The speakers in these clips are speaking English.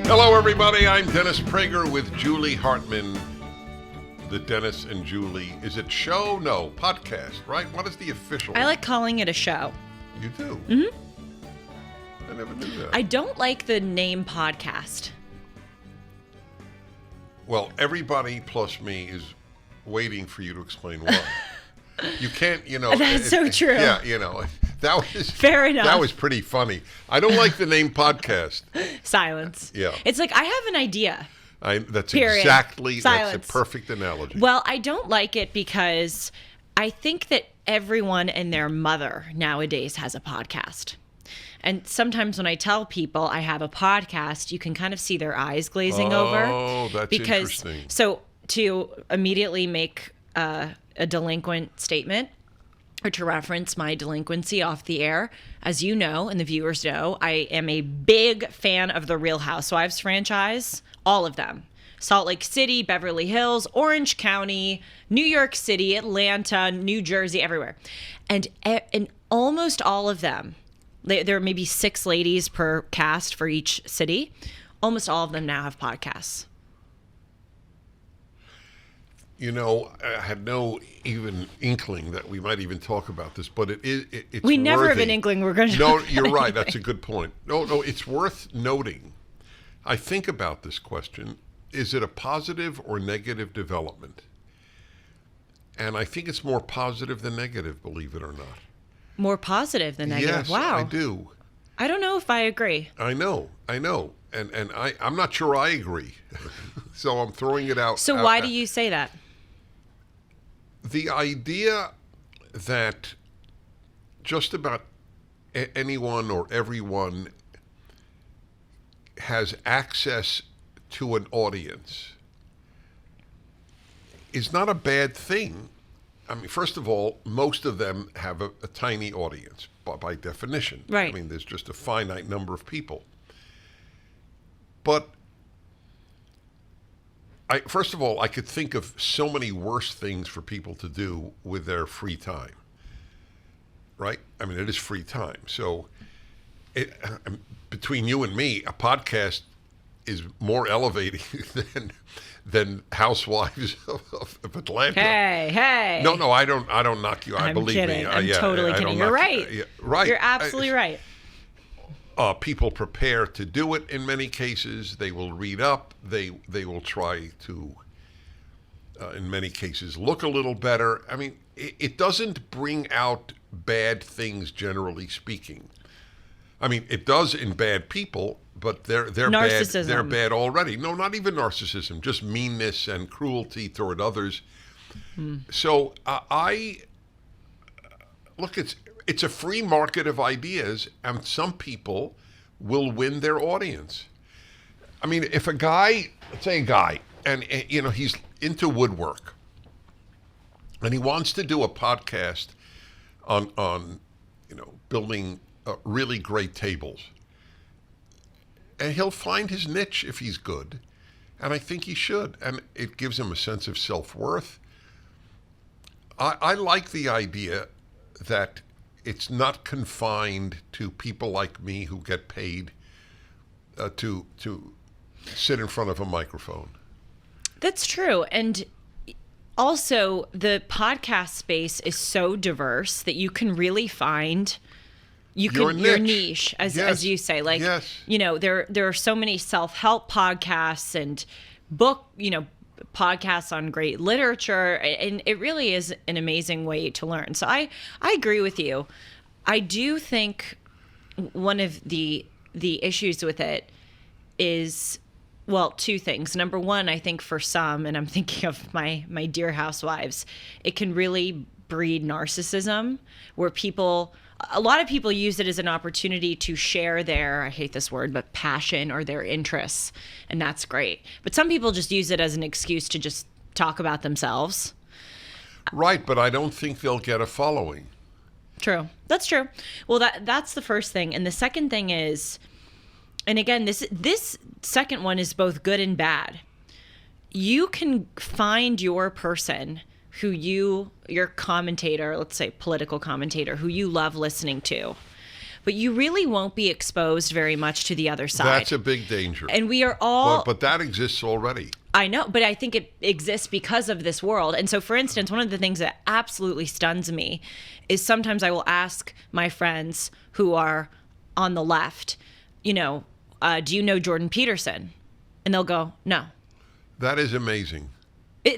Hello, everybody. I'm Dennis Prager with Julie Hartman. The Dennis and Julie. Is it show? No, podcast, right? What is the official? I like calling it a show. You do? Mm-hmm. I never knew that. I don't like the name podcast. Well, everybody plus me is waiting for you to explain why. You can't, That's so true. Yeah, that was fair enough. That was pretty funny. I don't like the name podcast. Silence. Yeah. It's like I have an idea. That's Period. exactly. Silence. That's a perfect analogy. Well, I don't like it because I think that everyone and their mother nowadays has a podcast. And sometimes when I tell people I have a podcast, you can kind of see their eyes glazing over. Oh, that's interesting. So to immediately make a delinquent statement or to reference my delinquency off the air, as you know and the viewers know, I am a big fan of the Real Housewives franchise, all of them. Salt Lake City, Beverly Hills, Orange County, New York City, Atlanta, New Jersey, everywhere. And in almost all of them, there are maybe 6 ladies per cast for each city. Almost all of them now have podcasts. I had no even inkling that we might even talk about this, but it's we never worthy. have an inkling we're going to No, talk you're about right. anything. That's a good point. No, it's worth noting. I think about this question. Is it a positive or negative development? And I think it's more positive than negative, believe it or not. More positive than negative? Yes, wow. I do. I don't know if I agree. I know. And I'm not sure I agree. So I'm throwing it out. So why do you say that? The idea that just about anyone or everyone has access to an audience is not a bad thing. I mean, first of all, most of them have a tiny audience by definition. Right. I mean, there's just a finite number of people. But first of all, I could think of so many worse things for people to do with their free time. Right? I mean, it is free time. So between you and me, a podcast is more elevating than Housewives of Atlanta. Hey. No, I don't knock you. I'm believe kidding. me. I'm totally kidding. You're right. Right. You're absolutely right. People prepare to do it in many cases. They will read up. They will try to, in many cases, look a little better. I mean, it doesn't bring out bad things, generally speaking. I mean, it does in bad people, but they're bad. They're bad already. No, not even narcissism, just meanness and cruelty toward others. So look, it's a free market of ideas, and some people will win their audience. I mean, if let's say a guy, and he's into woodwork, and he wants to do a podcast on building really great tables, and he'll find his niche if he's good, and I think he should, and it gives him a sense of self-worth. I like the idea that it's not confined to people like me who get paid to sit in front of a microphone. That's true. And also, the podcast space is so diverse that you can really find your niche, as you say. Like, yes. There are so many self-help podcasts and podcasts on great literature, and it really is an amazing way to learn. So I agree with you. I do think one of the issues with it is, well, 2 things. Number one, I think for some, and I'm thinking of my dear housewives, it can really breed narcissism, where a lot of people use it as an opportunity to share their, I hate this word, but passion or their interests. And that's great. But some people just use it as an excuse to just talk about themselves. Right, but I don't think they'll get a following. True. That's true. Well, that's the first thing. And the second thing is, and again, this second one is both good and bad. You can find your person who your commentator, let's say political commentator, who you love listening to. but you really won't be exposed very much to the other side. That's a big danger. And we are all... But that exists already. I know, but I think it exists because of this world. And so, for instance, one of the things that absolutely stuns me is sometimes I will ask my friends who are on the left, do you know Jordan Peterson? And they'll go, no. That is amazing.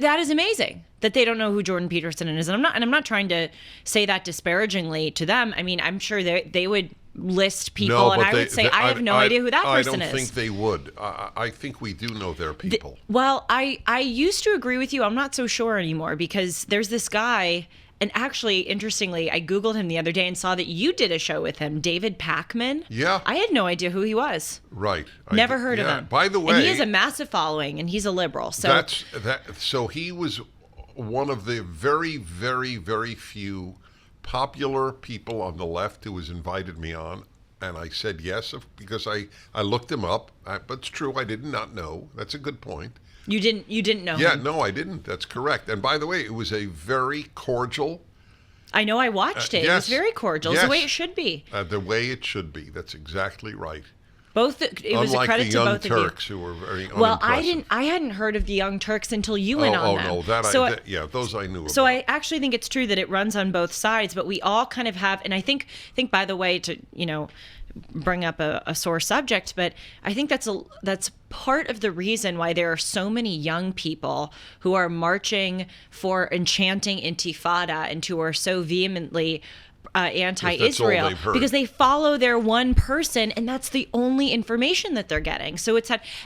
That is amazing that they don't know who Jordan Peterson is. And I'm not trying to say that disparagingly to them. I mean, I'm sure they would list people, and I would say, I have no idea who that person is. I don't think they would. I think we do know their people. I used to agree with you. I'm not so sure anymore, because there's this guy, and actually, interestingly, I Googled him the other day and saw that you did a show with him, David Pakman. Yeah. I had no idea who he was. Right. Never heard of him. By the way... And he has a massive following, and he's a liberal. So So he was one of the very, very, very few popular people on the left who was invited me on, and I said yes because I looked him up. But it's true, I did not know. That's a good point. You didn't know Yeah, him? no, I didn't. That's correct. And by the way, it was a very cordial... I know, I watched it. Yes, it was very cordial. It's the way it should be. The way it should be. That's exactly right. It was a credit to both Unlike the Young Turks, of you. who were very unimpressive. Well, I hadn't heard of the Young Turks until you went on them. Oh, no, those I knew about. So I actually think it's true that it runs on both sides, but we all kind of have, and I think by the way, to bring up a sore subject, but I think that's part of the reason why there are so many young people who are marching for and chanting Intifada and who are so vehemently anti-Israel, because they follow their one person, and that's the only information that they're getting. So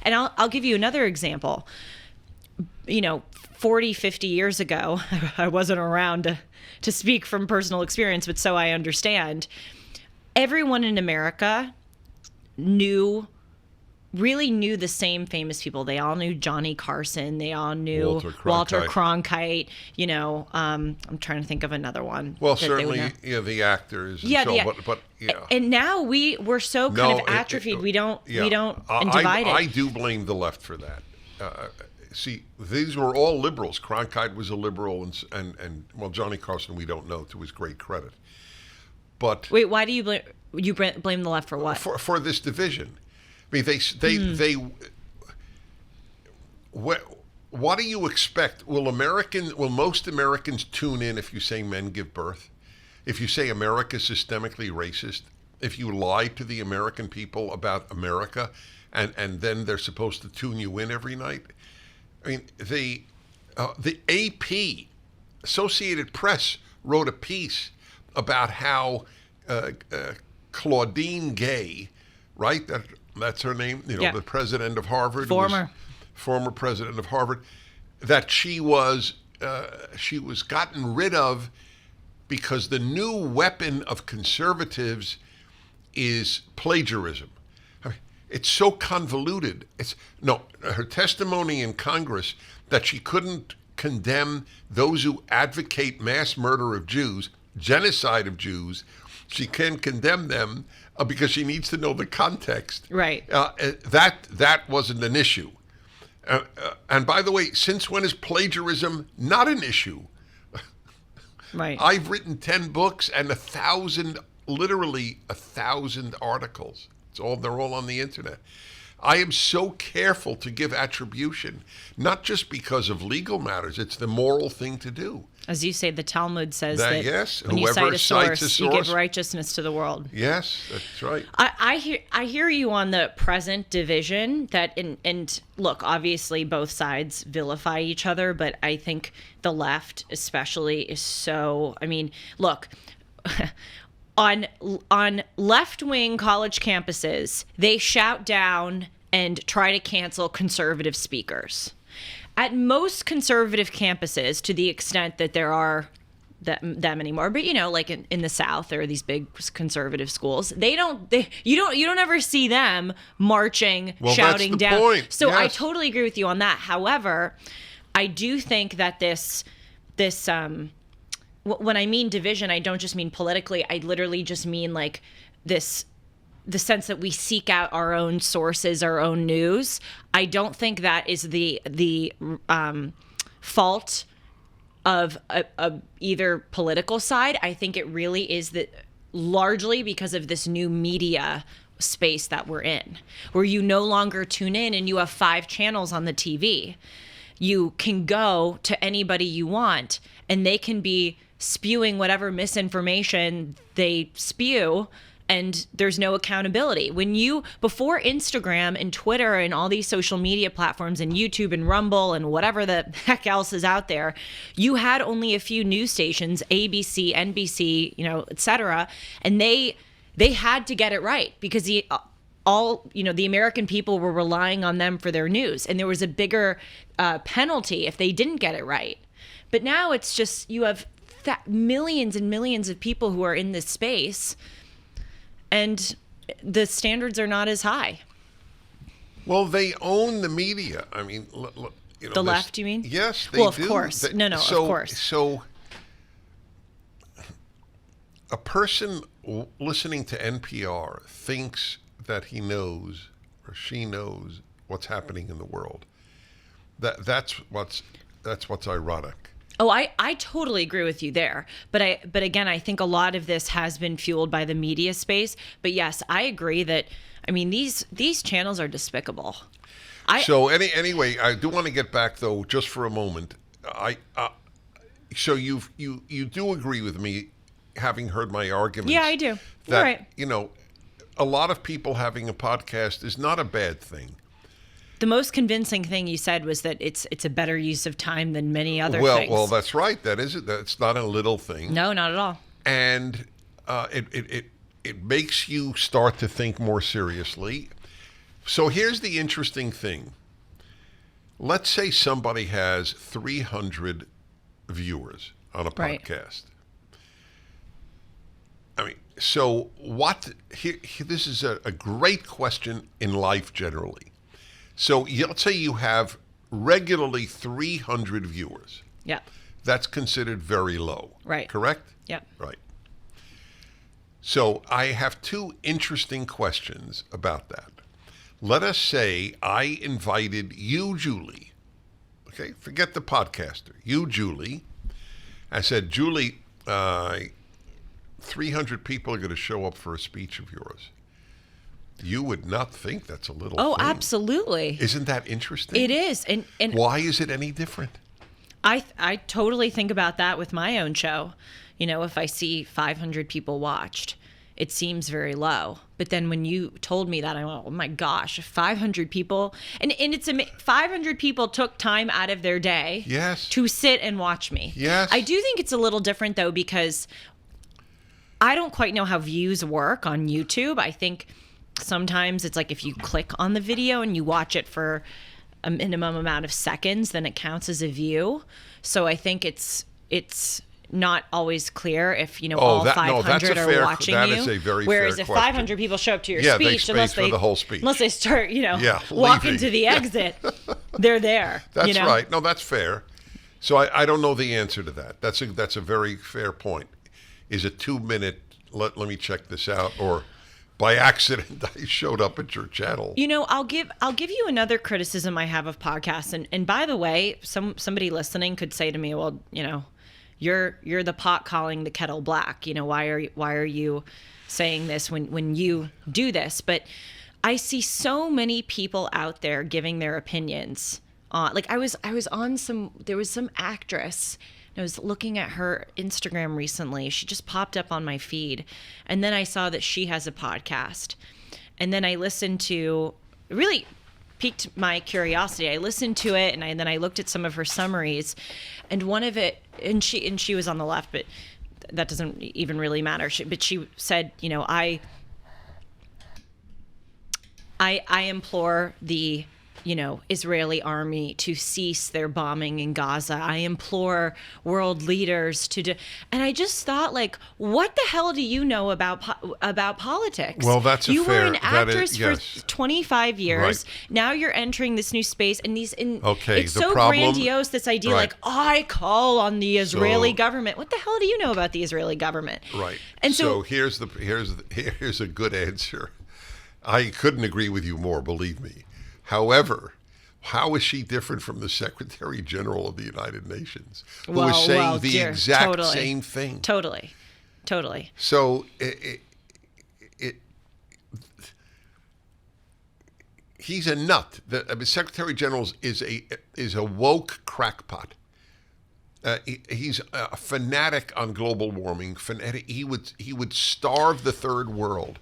and I'll give you another example. 40, 50 years ago, I wasn't around to speak from personal experience, but so I understand. Everyone in America really knew the same famous people. They all knew Johnny Carson. They all knew Walter Cronkite. I'm trying to think of another one. Well, certainly, the actors. But And now we're so kind of atrophied. We don't divide it. I do blame the left for that. See, these were all liberals. Cronkite was a liberal, and Johnny Carson, we don't know, to his great credit. But wait, why do you blame the left for what? For this division. I mean, what do you expect? Will most Americans tune in if you say men give birth? If you say America is systemically racist? If you lie to the American people about America, and then they're supposed to tune you in every night? I mean, the AP, Associated Press, wrote a piece about how Claudine Gay, right? That's her name, the president of Harvard, former president of Harvard, that she was gotten rid of because the new weapon of conservatives is plagiarism. I mean, it's so convoluted. Her testimony in Congress that she couldn't condemn those who advocate mass murder of Jews, genocide of Jews. She can condemn them because she needs to know the context. Right. That wasn't an issue. And by the way, since when is plagiarism not an issue? Right. I've written 10 books and literally 1,000 articles. They're all on the internet. I am so careful to give attribution, not just because of legal matters. It's the moral thing to do. As you say, the Talmud says that yes, when you cite a source, you give righteousness to the world. Yes, that's right. I hear you on the present division and look, obviously both sides vilify each other, but I think the left especially is so. I mean, look. On left-wing college campuses, they shout down and try to cancel conservative speakers. At most conservative campuses, to the extent that there are them anymore, but like in the South, there are these big conservative schools. You don't ever see them marching, shouting that's the down. point. So yes. I totally agree with you on that. However, I do think that this when I mean division, I don't just mean politically. I literally just mean like the sense that we seek out our own sources, our own news. I don't think that is the fault of either political side. I think it really is that largely because of this new media space that we're in, where you no longer tune in and you have 5 channels on the TV. You can go to anybody you want and they can be spewing whatever misinformation they spew, and there's no accountability. Before Instagram and Twitter and all these social media platforms and YouTube and Rumble and whatever the heck else is out there, you had only a few news stations, ABC, NBC, et cetera, and they had to get it right because the American people were relying on them for their news, and there was a bigger penalty if they didn't get it right. But now it's just, you have millions and millions of people who are in this space, and the standards are not as high. Well, they own the media. I mean, the left, you mean? Yes, they do. Well, of course. Of course. So a person listening to NPR thinks that he knows or she knows what's happening in the world. That's what's ironic. Oh, I totally agree with you there. But again, I think a lot of this has been fueled by the media space. But yes, I agree that, these channels are despicable. Anyway, I do want to get back though, just for a moment. So you do agree with me, having heard my arguments. Yeah, I do. That, you're right. A lot of people having a podcast is not a bad thing. The most convincing thing you said was that it's a better use of time than many other things. Well, that's right. That is it. That's not a little thing. No, not at all. And it makes you start to think more seriously. So here's the interesting thing. Let's say somebody has 300 viewers on a podcast. Right. So what? This is a great question in life generally. So let's say you have regularly 300 viewers. Yeah. That's considered very low. Right. Correct? Yeah. Right. So I have 2 interesting questions about that. Let us say I invited you, Julie. Okay, forget the podcaster. You, Julie. I said, Julie, 300 people are going to show up for a speech of yours. You would not think that's a little thing. Absolutely. Isn't that interesting? It is. And why is it any different? I totally think about that with my own show. If I see 500 people watched, it seems very low. But then when you told me that, I went, oh my gosh, 500 people. And it's 500 people took time out of their day to sit and watch me. Yes. I do think it's a little different though, because I don't quite know how views work on YouTube. I think sometimes it's like if you click on the video and you watch it for a minimum amount of seconds, then it counts as a view. So I think it's not always clear if all 500 are watching you. That is a very Whereas fair if question. 500 people show up to your speech, speech, for the whole speech, unless they start walking to the exit, they're there. That's right. No, that's fair. So I don't know the answer to that. That's a very fair point. Is it 2-minute? Let me check this out, or by accident I showed up at your channel. I'll give you another criticism I have of podcasts, and by the way, somebody listening could say to me, well, you're the pot calling the kettle black. Why are you saying this when you do this? But I see so many people out there giving their opinions. Like I was on there was some actress. I was looking at her Instagram recently. She just popped up on my feed. And then I saw that she has a podcast. And then I listened to, it really piqued my curiosity. I listened to it and then I looked at some of her summaries. And one of it, and she was on the left, but that doesn't even really matter. But she said, I implore the Israeli army to cease their bombing in Gaza. I implore world leaders to do. And I just thought, what the hell do you know about politics? Well, that's you fair. were an actress for 25 years. Right. Now you're entering this new space, and it's so problem, grandiose. This idea, right. I call on the Israeli government. What the hell do you know about the Israeli government? Right. And so here's a good answer. I couldn't agree with you more. Believe me. However, how is she different from the Secretary General of the United Nations, who is saying the exact same thing? Totally. Totally. So he's a nut. The Secretary General is a woke crackpot. He's a fanatic on global warming. He would starve the third world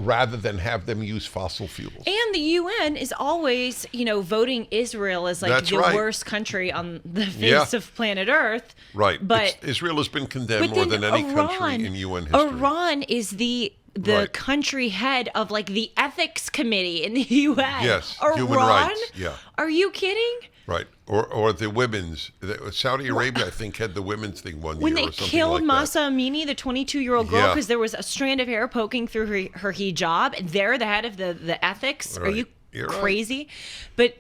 rather than have them use fossil fuels. And the UN is always, voting Israel as like That's the right. worst country on the face of planet Earth. Right. But Israel has been condemned but more then than any country in UN history. Iran is the Right. country head of like the ethics committee in the UN. Yes, Iran? human rights. Yeah. Are you kidding? Right. Or the women's. Saudi Arabia, I think, had the women's thing one When year they or something killed like Masa Amini, the 22-year-old girl, Yeah. because there was a strand of hair poking through her hijab, and they're the head of the ethics. Right. Are you You're right. crazy? But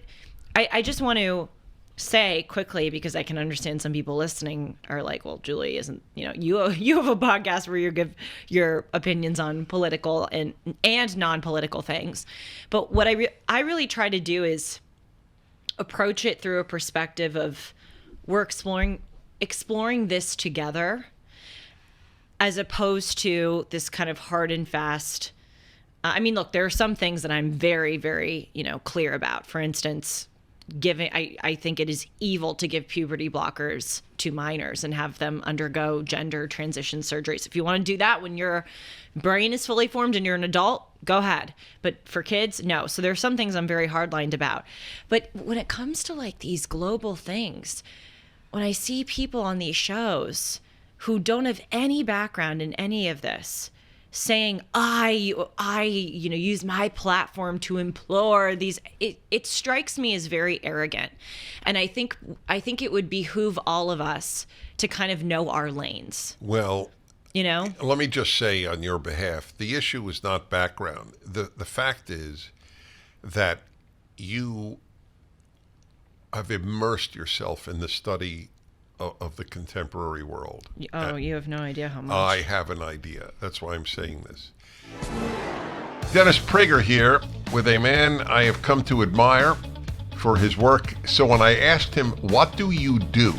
I just want to say quickly, because I can understand some people listening are like, well, Julie isn't, you have a podcast where you give your opinions on political and non-political things. But what I really try to do is approach it through a perspective of we're exploring this together, as opposed to this kind of hard and fast. I mean, look, there are some things that I'm very, very, clear about. For instance, I think it is evil to give puberty blockers to minors and have them undergo gender transition surgeries. If you want to do that when your brain is fully formed and you're an adult, go ahead. But for kids, no. So there are some things I'm very hardlined about. But when it comes to like these global things, when I see people on these shows who don't have any background in any of this, saying I use my platform to implore these, it strikes me as very arrogant. And I think it would behoove all of us to kind of know our lanes. Well, let me just say on your behalf, the issue is not background. The fact is that you have immersed yourself in the study of the contemporary world. Oh, you have no idea how much. I have an idea. That's why I'm saying this. Dennis Prager here with a man I have come to admire for his work. So when I asked him, what do you do?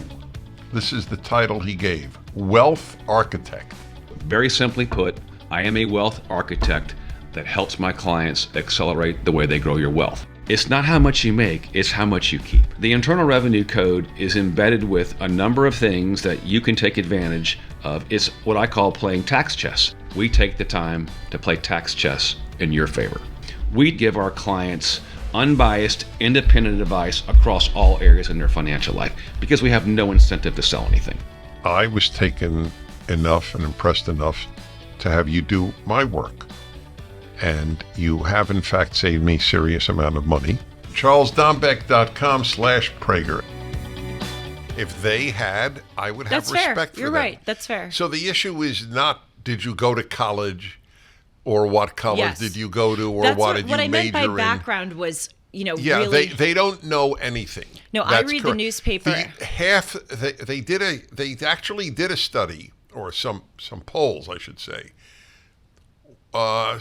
This is the title he gave, Wealth Architect. Very simply put, I am a wealth architect that helps my clients accelerate the way they grow your wealth. It's not how much you make, it's how much you keep. The Internal Revenue Code is embedded with a number of things that you can take advantage of. It's what I call playing tax chess. We take the time to play tax chess in your favor. We give our clients unbiased, independent advice across all areas in their financial life because we have no incentive to sell anything. I was taken enough and impressed enough to have you do my work. And you have, in fact, saved me a serious amount of money. CharlesDombeck.com/Prager. If they had, I would have respect for You're them. right. That's fair. So the issue is not, did you go to college, or what college did you go to, or what did you major in? What I meant by background was, Yeah, really. they don't know anything. No, That's I read correct. the newspaper. They actually did a study, or some polls, I should say.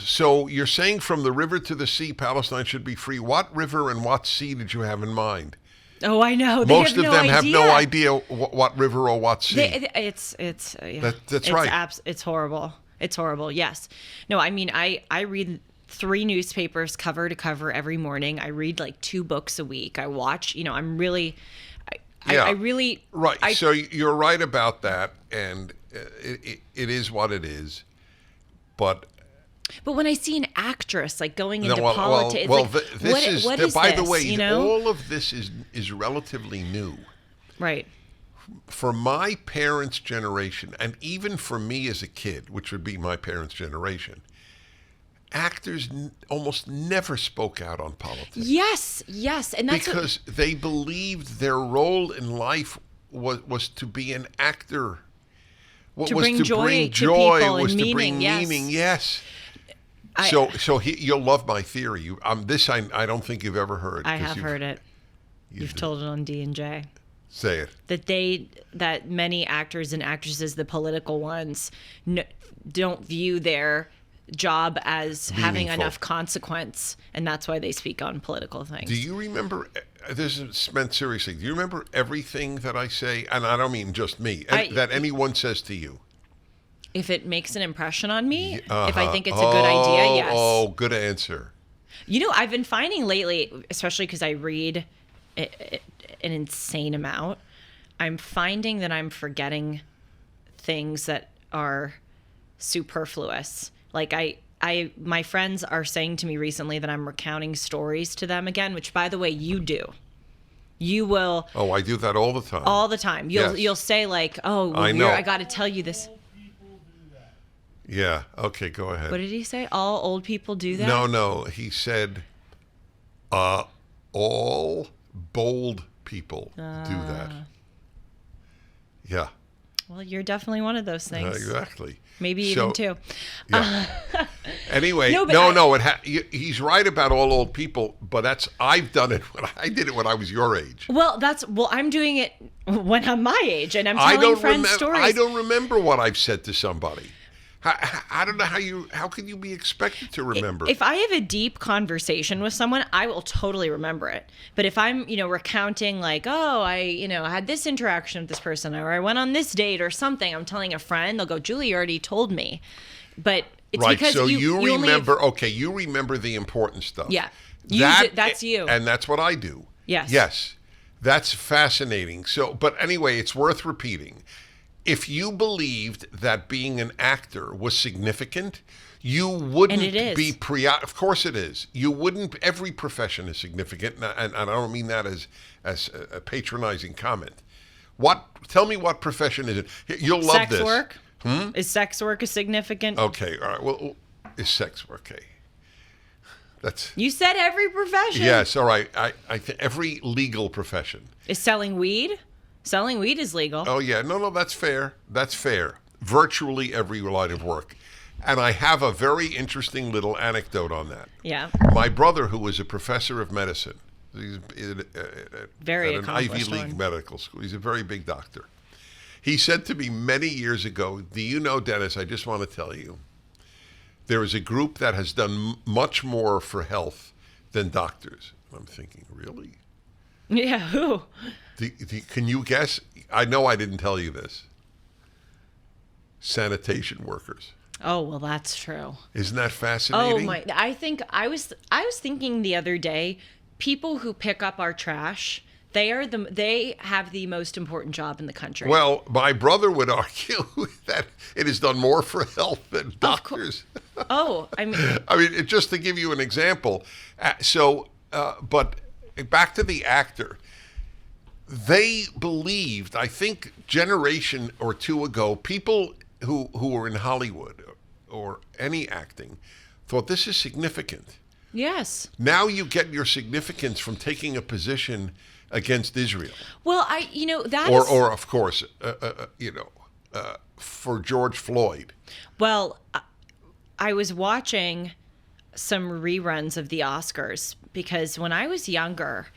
So you're saying from the river to the sea, Palestine should be free. What river and what sea did you have in mind? Oh, I know. Most of them have no idea what river or what sea. That's right. It's horrible. It's horrible. Yes. No, I mean, I read 3 newspapers cover to cover every morning. I read like 2 books a week. I watch, I'm really, I really. Right. So you're right about that. And it is what it is. But when I see an actress like going into politics, what is this? By the way, all of this is relatively new. Right. For my parents' generation, and even for me as a kid, which would be my parents' generation, actors almost never spoke out on politics. Yes, and that's because they believed their role in life was to be an actor. To bring joy to people and meaning. Yes. You'll love my theory. This I don't think you've ever heard. I have heard it. You've told it on D&J. Say it. That many actors and actresses, the political ones, don't view their job as having enough consequence, and that's why they speak on political things. Do you remember? This is meant seriously. Do you remember everything that I say? And I don't mean just me. That anyone says to you. If it makes an impression on me, if I think it's a good idea, yes. Oh, good answer. You know, I've been finding lately, especially because I read an insane amount, I'm finding that I'm forgetting things that are superfluous. Like my friends are saying to me recently that I'm recounting stories to them again, which, by the way, you do. You will. Oh, I do that all the time. All the time. You'll say like, "Oh, well, I know. I got to tell you this." Yeah. Okay, go ahead. What did he say? All old people do that? No. He said, all bold people do that. Yeah. Well, you're definitely one of those things. Exactly. Maybe even two. Yeah. Anyway, he's right about all old people, but I've done it I did it when I was your age. Well, I'm doing it when I'm my age, and I'm telling friends stories. I don't remember what I've said to somebody. I don't know how can you be expected to remember? If I have a deep conversation with someone, I will totally remember it. But if I'm, recounting like, oh, I had this interaction with this person, or I went on this date or something, I'm telling a friend, they'll go, Julie, you already told me. But it's right, because so you remember, you remember the important stuff. Yeah. That's you. And that's what I do. Yes. Yes. That's fascinating. So, but anyway, it's worth repeating. If you believed that being an actor was significant, you wouldn't be of course it is. You wouldn't. Every profession is significant, and I don't mean that as a patronizing comment. Tell me what profession is it? You'll love sex this. Work? Is sex work a significant? Okay, all right. Well, is sex work? Okay. You said every profession. Yes, all right. I think every legal profession. Is selling weed? Selling weed is legal. Oh, yeah. No, that's fair. That's fair. Virtually every line of work. And I have a very interesting little anecdote on that. Yeah. My brother, who was a professor of medicine, he's very at an Ivy League medical school. He's a very big doctor. He said to me many years ago, do you know, Dennis, I just want to tell you, there is a group that has done much more for health than doctors. I'm thinking, really? Yeah, who? Can you guess? I know I didn't tell you this. Sanitation workers. Oh, well, that's true. Isn't that fascinating? Oh my! I think I was thinking the other day, people who pick up our trash, they have the most important job in the country. Well, my brother would argue that it has done more for health than doctors. Oh, I mean, just to give you an example. But back to the actor. They believed, I think, generation or two ago, people who were in Hollywood or any acting thought this is significant. Yes. Now you get your significance from taking a position against Israel. Well, or of course, for George Floyd. Well, I was watching some reruns of the Oscars because when I was younger,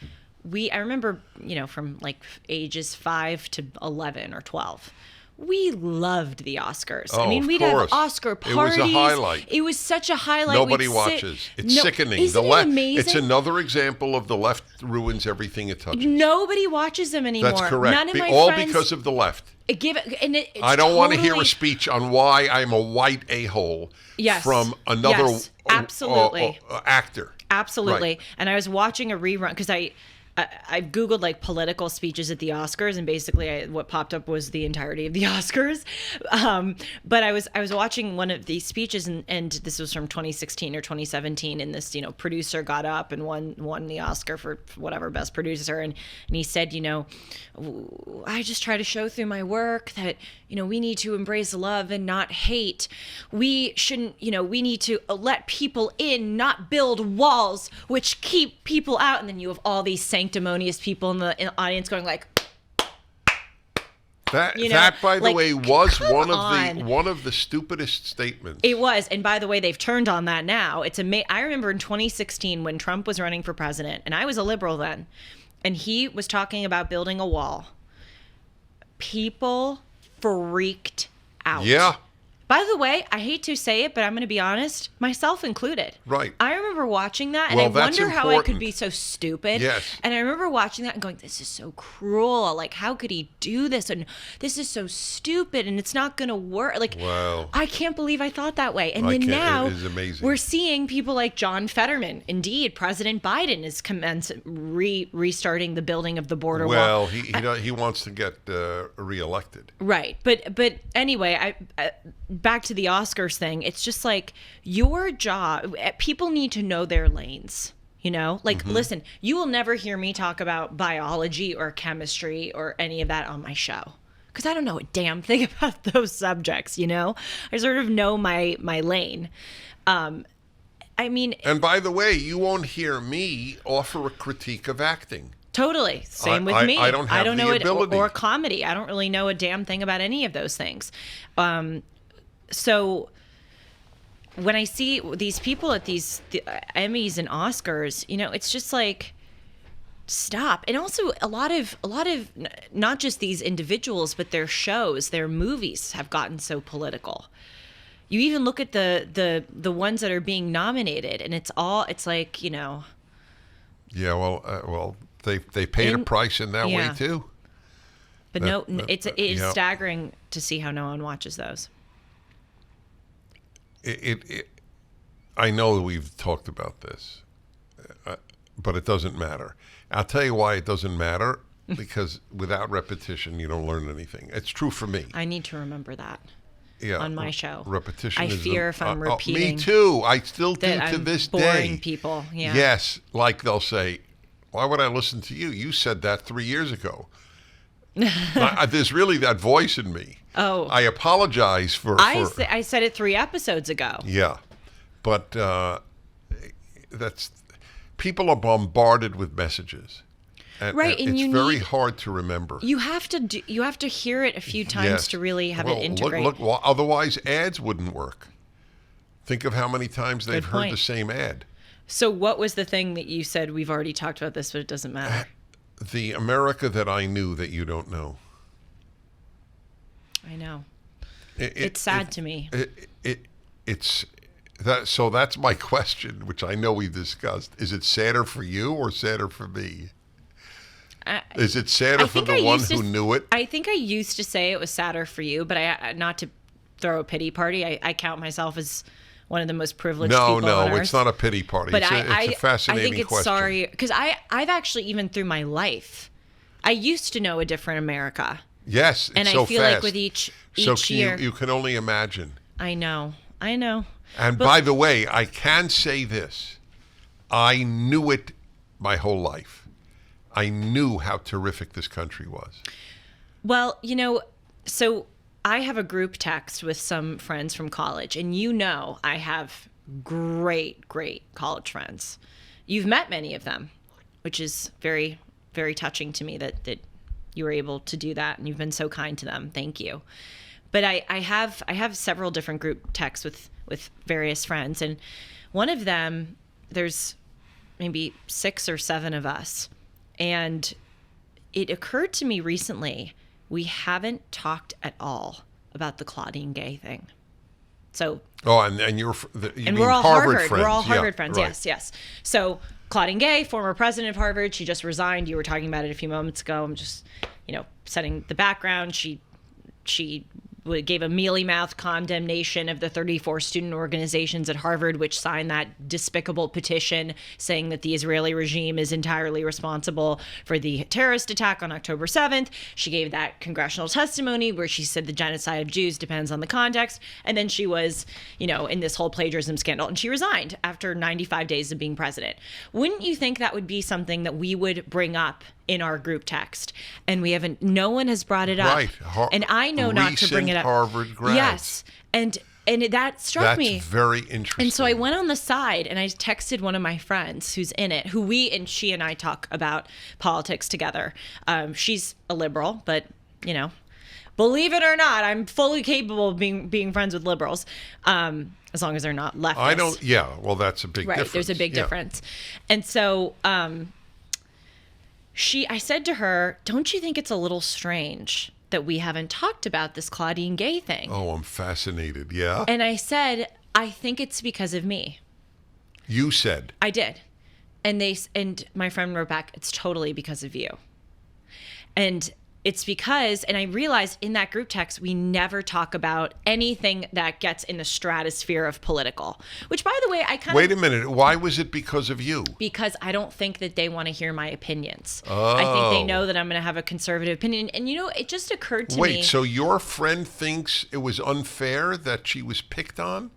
I remember, from like ages 5 to 11 or 12, we loved the Oscars. Oh, we'd have Oscar parties. It was a highlight. It was such a highlight. Nobody watches. It's sickening. Isn't it amazing? It's another example of the left ruins everything it touches. Nobody watches them anymore. That's correct. None of my all friends, because of the left. I don't want to hear a speech on why I'm a white a-hole from another absolutely. Actor. Absolutely. Right. And I was watching a rerun because I Googled like political speeches at the Oscars, and basically what popped up was the entirety of the Oscars. But I was watching one of these speeches, and this was from 2016 or 2017, and this producer got up and won the Oscar for whatever best producer, and he said, I just try to show through my work that we need to embrace love and not hate. We shouldn't, we need to let people in, not build walls which keep people out. And then you have all these sanctimonious people in the audience going like, that by the way was one of the stupidest statements. It was, and by the way, they've turned on that now. It's I remember in 2016 when Trump was running for president, and I was a liberal then, and he was talking about building a wall. People freaked out. Yeah. By the way, I hate to say it, but I'm going to be honest, myself included. Right. I remember watching that, and Well, I that's wonder how I could important. be so stupid. Yes. And I remember watching that and going, this is so cruel. Like, how could he do this? And this is so stupid, and it's not going to work. Like, Wow. I can't believe I thought that way. And I then can't- now it is amazing. we're seeing people like John Fetterman. Indeed, President Biden is restarting the building of the border wall. Well, he wants to get reelected. Right. But anyway, I back to the Oscars thing. It's just like your job, people need to know their lanes, you know? Like, listen, you will never hear me talk about biology or chemistry or any of that on my show. Because I don't know a damn thing about those subjects, you know? I sort of know my lane. I mean, And by the way, you won't hear me offer a critique of acting. totally. Same with I- me. I don't have the know it, ability. or comedy. I don't really know a damn thing about any of those things. So when I see these people at the Emmys and Oscars, you know, it's just like, stop. And also a lot of not just these individuals, but their shows, their movies have gotten so political. You even look at the ones that are being nominated, and it's like, you know. Yeah, well, they paid a price in that way yeah. too. But it's yeah. staggering to see how no one watches those. I know that we've talked about this, but it doesn't matter. I'll tell you why it doesn't matter, because without repetition, you don't learn anything. It's true for me. I need to remember that. Yeah, on my show. Repetition I is fear if I'm repeating. Me too. I still do that to I'm this boring day. people. Yeah. Yes, like they'll say, "Why would I listen to you? You said that 3 years ago." There's really that voice in me. Oh. I apologize for. I said it 3 episodes ago. Yeah, but that's people are bombarded with messages. Right, and it's very hard to remember. You have to hear it a few times Yes. to really have it Well, integrate. Well, otherwise ads wouldn't work. Think of how many times they've heard point. the same ad. So what was the thing that you said? We've already talked about this, but it doesn't matter. The America that I knew that you don't know. I know. It's sad to me. It's that. So that's my question, which I know we've discussed. Is it sadder for you or sadder for me? Is it sadder for the one who knew it? I think I used to say it was sadder for you, but not to throw a pity party. I count myself as one of the most privileged people on No, earth. it's not a pity party. But It's a fascinating I think it's question. sorry because I've actually, even through my life, I used to know a different America. Yes, it's And so I feel fast. like with each so year, you can only imagine. I know. And But- by the way, I can say this. I knew it my whole life. I knew how terrific this country was. Well, you know, so I have a group text with some friends from college, and you know I have great college friends. You've met many of them, which is very, very touching to me that you were able to do that, and you've been so kind to them. Thank you. But I have several different group texts with various friends, and one of them, there's maybe 6 or 7 of us. And it occurred to me recently, we haven't talked at all about the Claudine Gay thing. So, and you and mean we're all Harvard friends. We're all Harvard Yeah, friends. right. Yes. So Claudine Gay, former president of Harvard, she just resigned. You were talking about it a few moments ago. I'm just, setting the background. She gave a mealy-mouthed condemnation of the 34 student organizations at Harvard, which signed that despicable petition saying that the Israeli regime is entirely responsible for the terrorist attack on October 7th. She gave that congressional testimony where she said the genocide of Jews depends on the context. And then she was, in this whole plagiarism scandal, and she resigned after 95 days of being president. Wouldn't you think that would be something that we would bring up in our group text? And no one has brought it up. Right. And I know not to bring it up. Harvard grads. Yes. And that struck me. That's very interesting. And so I went on the side and I texted one of my friends who's in it, she and I talk about politics together. She's a liberal, but, believe it or not, I'm fully capable of being friends with liberals, as long as they're not leftists. Well, that's a big difference. Right, there's a big difference. And so I said to her, don't you think it's a little strange that we haven't talked about this Claudine Gay thing. Oh, I'm fascinated. Yeah. And I said, I think it's because of me. You said. I did. And my friend wrote back, it's totally because of you. And it's because, and I realized in that group text, we never talk about anything that gets in the stratosphere of political, which, by the way, I kind of... Wait a minute. Why was it because of you? Because I don't think that they want to hear my opinions. I think they know that I'm going to have a conservative opinion. And, it just occurred to me... Wait, so your friend thinks it was unfair that she was picked on?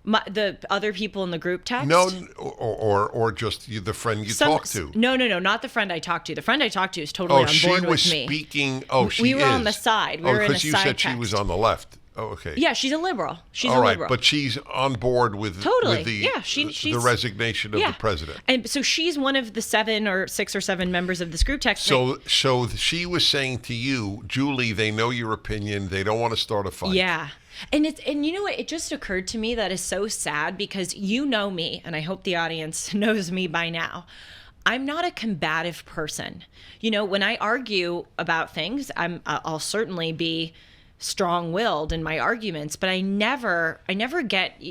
The other people in the group text? No, or just the friend you talked to? No, not the friend I talked to. The friend I talked to is totally on board with me. Oh, she was speaking. Oh, she is. We were on the side. We were in a side because you said she was on the left. Oh, okay. Yeah, she's a liberal. She's all a right, liberal. but she's on board with totally. the resignation of the president. And so she's one of the 6 or 7 members of this group text. So she was saying to you, Julie, they know your opinion. They don't want to start a fight. Yeah. And you know what? It just occurred to me that is so sad because you know me, and I hope the audience knows me by now. I'm not a combative person. When I argue about things, I'll certainly be strong-willed in my arguments, but I never get,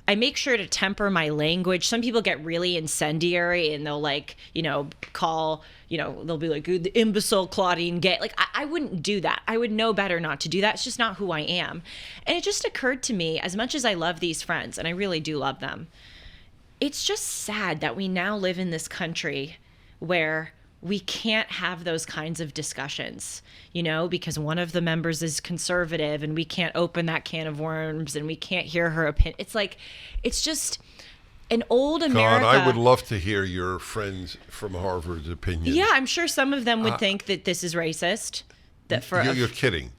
I make sure to temper my language. Some people get really incendiary and they'll call, they'll be like, the imbecile Claudine Gay. Like, I wouldn't do that. I would know better not to do that. It's just not who I am. And it just occurred to me, as much as I love these friends, and I really do love them, it's just sad that we now live in this country where we can't have those kinds of discussions, because one of the members is conservative and we can't open that can of worms and we can't hear her opinion. It's like, it's just an old America. God, I would love to hear your friends from Harvard's opinion. Yeah, I'm sure some of them would think that this is racist. You're kidding.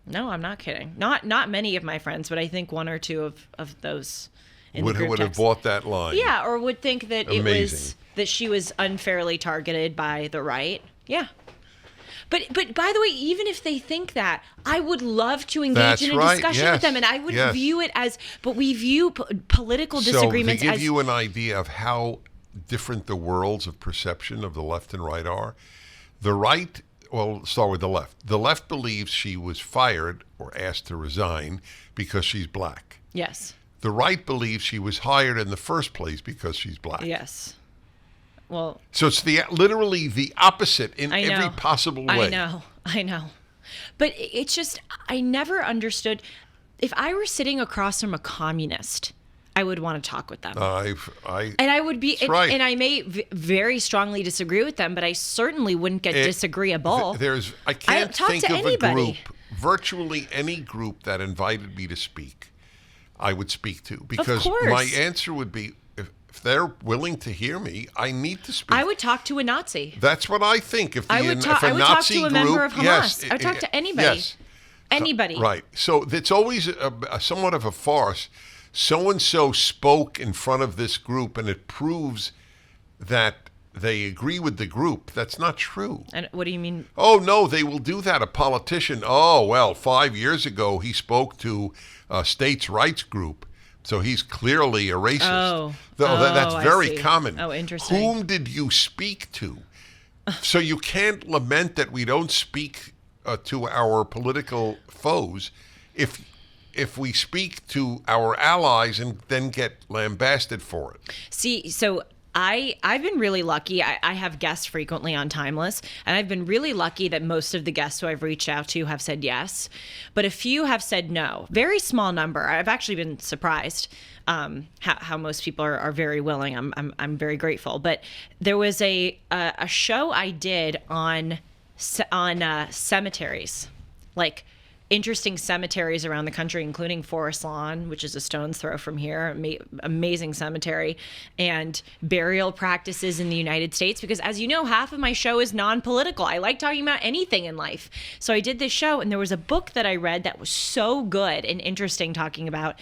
No, I'm not kidding. Not many of my friends, but I think 1 or 2 of those in the group would have text. bought that line. Yeah, or would think that Amazing. it was that she was unfairly targeted by the right. Yeah. But by the way, even if they think that, I would love to engage in a discussion with them, and I would view it as. But we view political disagreements So to as. give you an idea of how different the worlds of perception of the left and right are, the right. Well, let's start with the left. The left believes she was fired or asked to resign because she's black. Yes. The right believes she was hired in the first place because she's black. Yes. Well, so it's literally the opposite in every possible way. I know. But it's just, I never understood. If I were sitting across from a communist, I would want to talk with them. And I would be, and I may very strongly disagree with them, but I certainly wouldn't get disagreeable. I can't think of a group, virtually any group that invited me to speak, I would speak to. Because my answer would be, if they're willing to hear me, I need to speak. I would talk to a Nazi. That's what I think. If I would talk to a member of Hamas. I would talk to anybody. Yes. Anybody. Right. So it's always somewhat of a farce. So-and-so spoke in front of this group, and it proves that they agree with the group. That's not true. And what do you mean? Oh, no, they will do that. A politician, 5 years ago, he spoke to a states' rights group. So he's clearly a racist. That's very common. Oh, interesting. Whom did you speak to? So you can't lament that we don't speak to our political foes if we speak to our allies and then get lambasted for it. See, so I've been really lucky. I have guests frequently on Timeless, and I've been really lucky that most of the guests who I've reached out to have said yes, but a few have said no. Very small number. I've actually been surprised how most people are very willing. I'm very grateful. But there was a show I did on cemeteries, like interesting cemeteries around the country, including Forest Lawn, which is a stone's throw from here, amazing cemetery, and burial practices in the United States. Because as you know, half of my show is non-political. I like talking about anything in life. So I did this show, and there was a book that I read that was so good and interesting talking about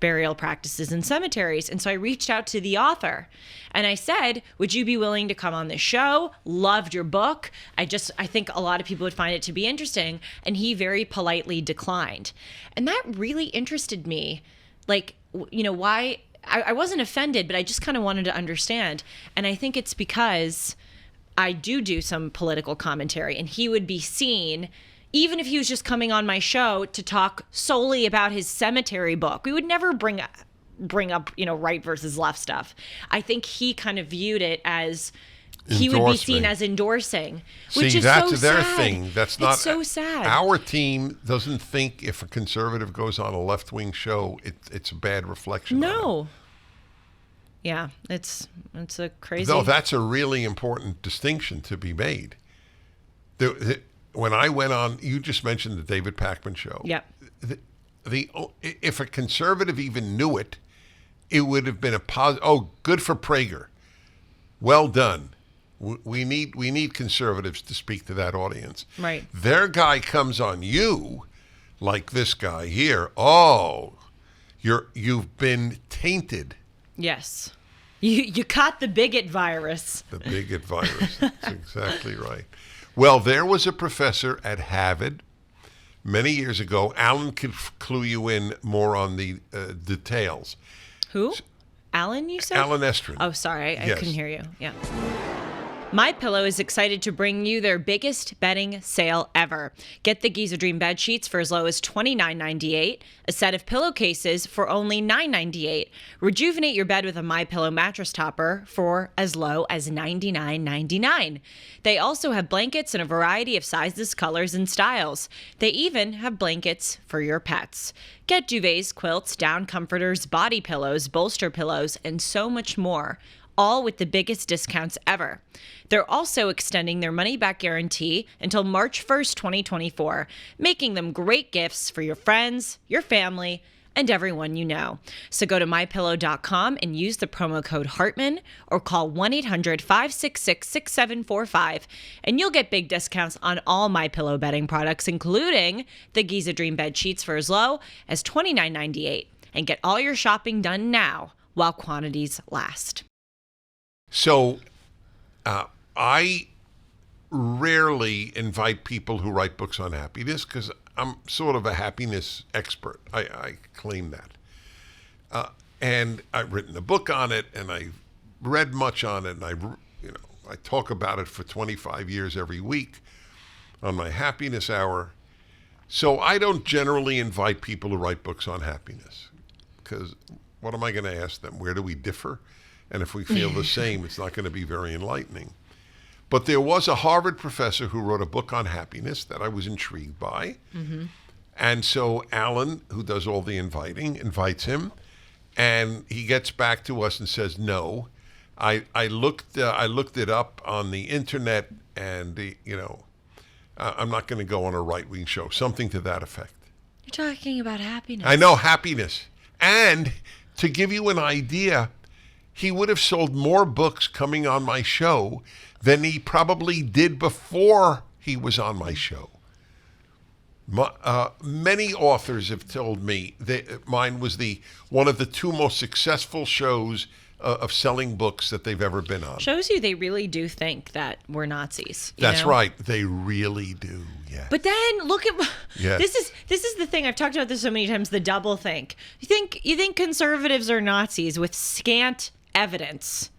burial practices in cemeteries. And so I reached out to the author and I said, would you be willing to come on this show? Loved your book. I think a lot of people would find it to be interesting. And he very politely declined. And that really interested me. Like, why I wasn't offended, but I just kind of wanted to understand. And I think it's because I do some political commentary, and he would be seen, even if he was just coming on my show to talk solely about his cemetery book, we would never bring up, right versus left stuff. I think he kind of viewed it as he would be seen as endorsing, which is that's so their sad. thing. That's not it's so sad. Our team doesn't think if a conservative goes on a left-wing show, it's a bad reflection. No. Yeah, it's a crazy. No, that's a really important distinction to be made. When I went on, you just mentioned the David Pakman show. Yep. If a conservative even knew it, it would have been a positive. Oh, good for Prager. Well done. We need conservatives to speak to that audience. Right. Their guy comes on you, like this guy here. Oh, you've been tainted. Yes. You caught the bigot virus. The bigot virus. That's exactly right. Well, there was a professor at Harvard many years ago. Alan could clue you in more on the details. Who? Alan, you said? Alan Estrin. Oh, sorry. I Yes. couldn't hear you. Yeah. MyPillow is excited to bring you their biggest bedding sale ever. Get the Giza Dream bed sheets for as low as $29.98, a set of pillowcases for only $9.98. Rejuvenate your bed with a MyPillow mattress topper for as low as $99.99. They also have blankets in a variety of sizes, colors, and styles. They even have blankets for your pets. Get duvets, quilts, down comforters, body pillows, bolster pillows, and so much more, all with the biggest discounts ever. They're also extending their money-back guarantee until March 1st, 2024, making them great gifts for your friends, your family, and everyone you know. So go to MyPillow.com and use the promo code Hartman or call 1-800-566-6745, and you'll get big discounts on all MyPillow bedding products, including the Giza Dream bed sheets for as low as $29.98. And get all your shopping done now while quantities last. So, I rarely invite people who write books on happiness because I'm sort of a happiness expert. I claim that. And I've written a book on it, and I read much on it, and I talk about it for 25 years every week on my happiness hour. So I don't generally invite people who write books on happiness because what am I going to ask them? Where do we differ? And if we feel the same, it's not going to be very enlightening. But there was a Harvard professor who wrote a book on happiness that I was intrigued by. Mm-hmm. And so Alan, who does all the inviting, invites him. And he gets back to us and says, no, I looked it up on the internet, and I'm not going to go on a right-wing show, something to that effect. You're talking about happiness. I know, happiness. And to give you an idea, he would have sold more books coming on my show than he probably did before he was on my show. Many authors have told me that mine was one of the two most successful shows of selling books that they've ever been on. Shows you they really do think that we're Nazis. That's right. They really do. Yeah. But then look at Yes. This is the thing. I've talked about this so many times. The double think. You think conservatives are Nazis with scant evidence.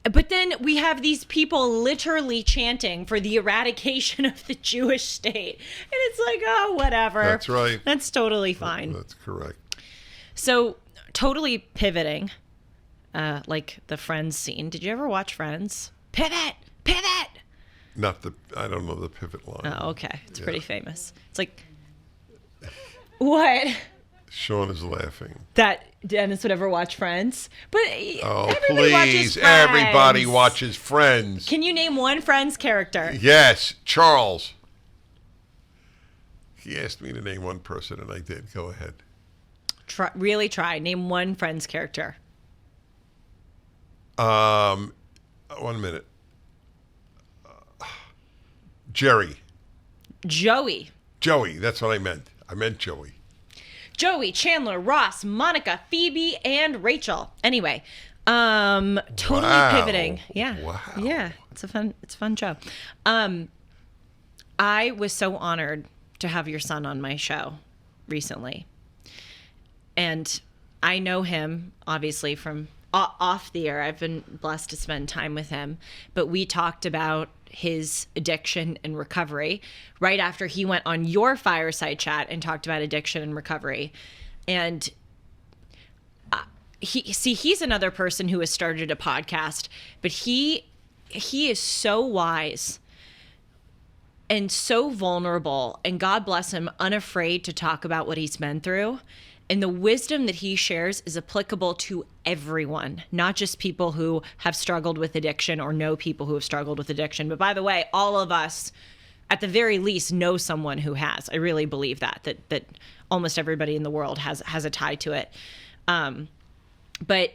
But then we have these people literally chanting for the eradication of the Jewish state. And it's like, oh, whatever. That's right. That's totally fine. That's correct. So, totally pivoting, like the Friends scene. Did you ever watch Friends? Pivot! Pivot! I don't know the pivot line. Oh, okay. It's pretty famous. It's like, what? Sean is laughing. That Dennis would ever watch Friends? But Please, watches Friends. everybody watches Friends. Can you name one Friends character? Yes, Charles. He asked me to name one person, and I did. Go ahead. Really try. Name one Friends character. 1 minute. Jerry. Joey. Joey, that's what I meant. I meant Joey. Joey, Chandler, Ross, Monica, Phoebe, and Rachel. Anyway, totally pivoting. Yeah. Wow. Yeah. It's a fun show. I was so honored to have your son on my show recently. And I know him obviously from off the air. I've been blessed to spend time with him, but we talked about his addiction and recovery right after he went on your fireside chat and talked about addiction and recovery. And he's another person who has started a podcast, but he is so wise and so vulnerable, and God bless him, unafraid to talk about what he's been through. And the wisdom that he shares is applicable to everyone, not just people who have struggled with addiction or know people who have struggled with addiction. But by the way, all of us, at the very least, know someone who has. I really believe that almost everybody in the world has a tie to it. But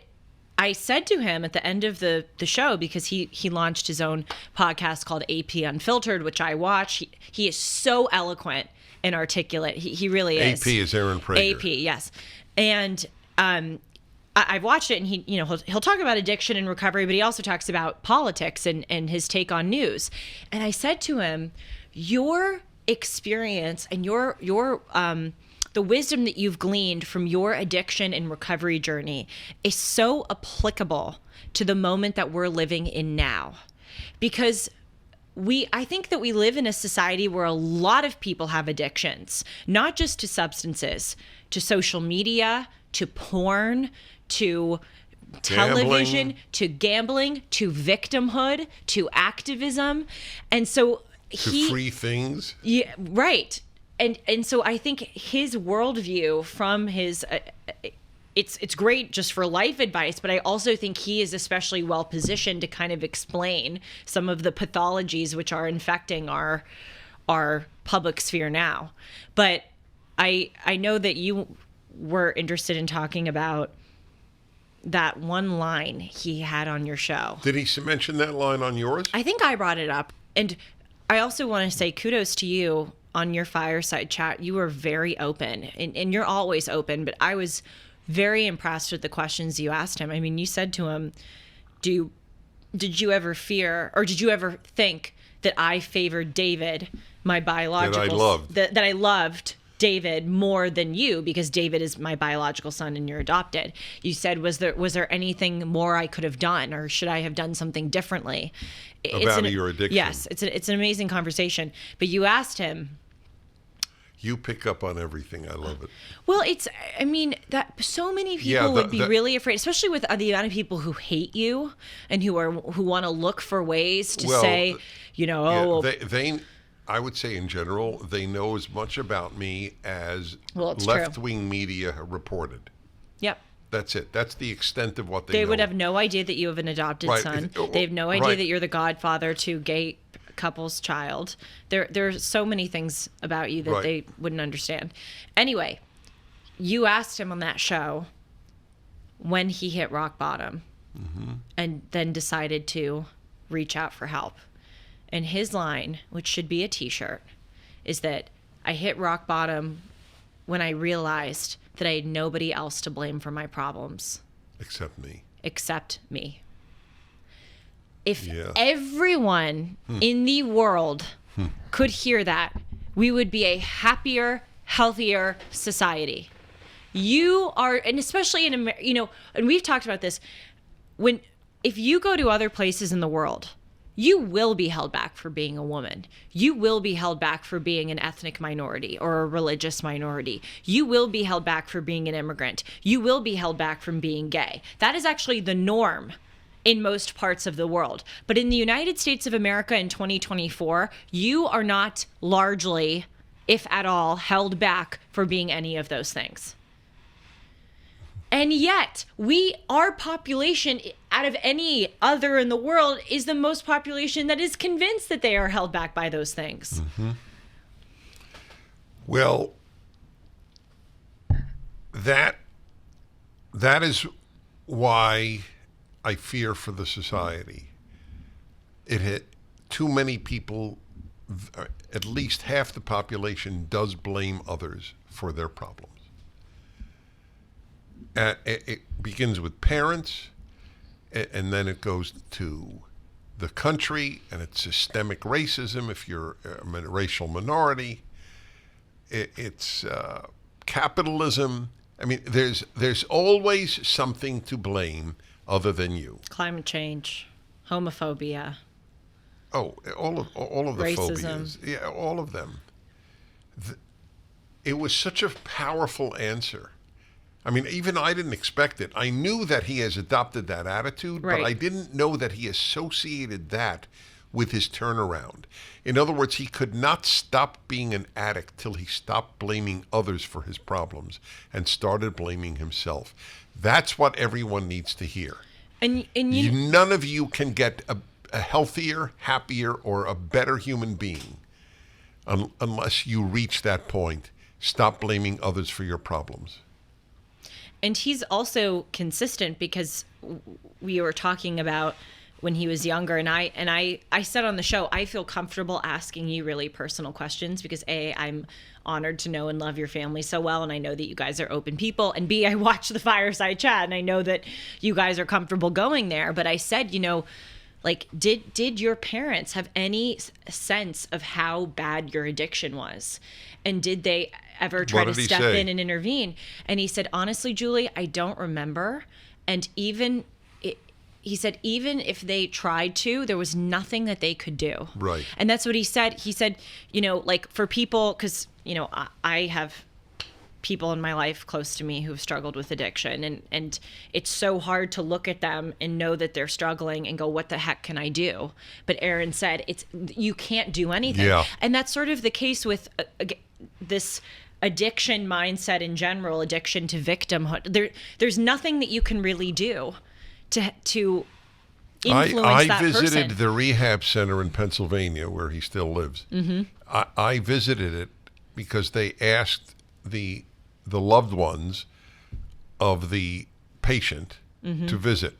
I said to him at the end of the show, because he launched his own podcast called AP Unfiltered, which I watch. He is so eloquent and articulate. He really is. AP is Aaron Prager. AP, yes. And I've watched it, and he'll talk about addiction and recovery, but he also talks about politics and his take on news. And I said to him, your experience and your the wisdom that you've gleaned from your addiction and recovery journey is so applicable to the moment that we're living in now. Because I think that we live in a society where a lot of people have addictions, not just to substances, to social media, to porn, to television, to gambling, to victimhood, to activism. And so to free things. Yeah, right. And so I think his worldview from his it's great just for life advice, but I also think he is especially well positioned to kind of explain some of the pathologies which are infecting our public sphere now. But I know that you were interested in talking about that one line he had on your show. Did he mention that line on yours? I think I brought it up. And I also want to say kudos to you on your fireside chat. You were very open, and you're always open, but I was very impressed with the questions you asked him. I mean, you said to him, did you ever fear, or did you ever think that I favored David, my biological, that I loved David more than you, because David is my biological son and you're adopted? You said, was there anything more I could have done, or should I have done something differently? About your addiction. Yes, it's an amazing conversation. But you asked him. You pick up on everything. I love it. Well, that so many people would be really afraid, especially with the amount of people who hate you and who want to look for ways to say, I would say in general, they know as much about me as left-wing media reported. Yep. That's it. That's the extent of what they know. They would have no idea that you have an adopted son. They have no idea that you're the godfather to gay couple's child. There's so many things about you that they wouldn't understand. Anyway, you asked him on that show when he hit rock bottom, and then decided to reach out for help. And his line, which should be a t-shirt, is that I hit rock bottom when I realized that I had nobody else to blame for my problems. Except me. If everyone in the world could hear that, we would be a happier, healthier society. You are, and especially in America, and we've talked about this, if you go to other places in the world, you will be held back for being a woman. You will be held back for being an ethnic minority or a religious minority. You will be held back for being an immigrant. You will be held back from being gay. That is actually the norm in most parts of the world. But in the United States of America in 2024, you are not largely, if at all, held back for being any of those things. And yet, our population, out of any other in the world, is the most population that is convinced that they are held back by those things. Mm-hmm. Well, that is why I fear for the society. It hit too many people. At least half the population does blame others for their problems. It begins with parents, and then it goes to the country, and it's systemic racism if you're a racial minority. It's capitalism. I mean, there's always something to blame other than you. Climate change, homophobia. Oh, all of the Racism. phobias. Yeah, all of them. It was such a powerful answer. I mean, even I didn't expect it. I knew that he has adopted that attitude, Right. but I didn't know that he associated that with his turnaround. In other words, he could not stop being an addict till he stopped blaming others for his problems and started blaming himself. That's what everyone needs to hear. And you None of you can get a healthier, happier, or a better human being unless you reach that point. Stop blaming others for your problems. And he's also consistent because we were talking about when he was younger, and I said on the show, I feel comfortable asking you really personal questions because A, I'm honored to know and love your family so well, and I know that you guys are open people, and B, I watch the Fireside Chat and I know that you guys are comfortable going there. But I said, like, did your parents have any sense of how bad your addiction was? And did they ever try to step in and intervene? And he said, honestly, Julie, I don't remember. And he said, even if they tried to, there was nothing that they could do. Right. And that's what he said. He said, like for people, because, I have people in my life close to me who've struggled with addiction, and it's so hard to look at them and know that they're struggling and go, what the heck can I do? But Aaron said, you can't do anything. Yeah. And that's sort of the case with this addiction mindset in general, addiction to victimhood. There's nothing that you can really do to influence that person. I visited the rehab center in Pennsylvania where he still lives. Mm-hmm. I visited it because they asked the loved ones of the patient to visit.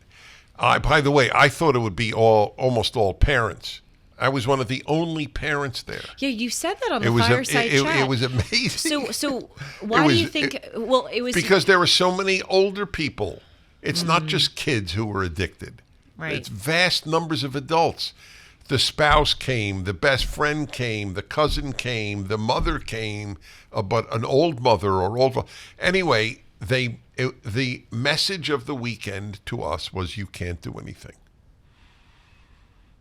By the way, I thought it would be almost all parents. I was one of the only parents there. Yeah, you said that on the Fireside Chat. It was amazing. So why do you think? It was because there were so many older people. It's not just kids who were addicted. Right. It's vast numbers of adults. The spouse came, the best friend came, the cousin came, the mother came, but an old mother or old. Anyway, the message of the weekend to us was you can't do anything.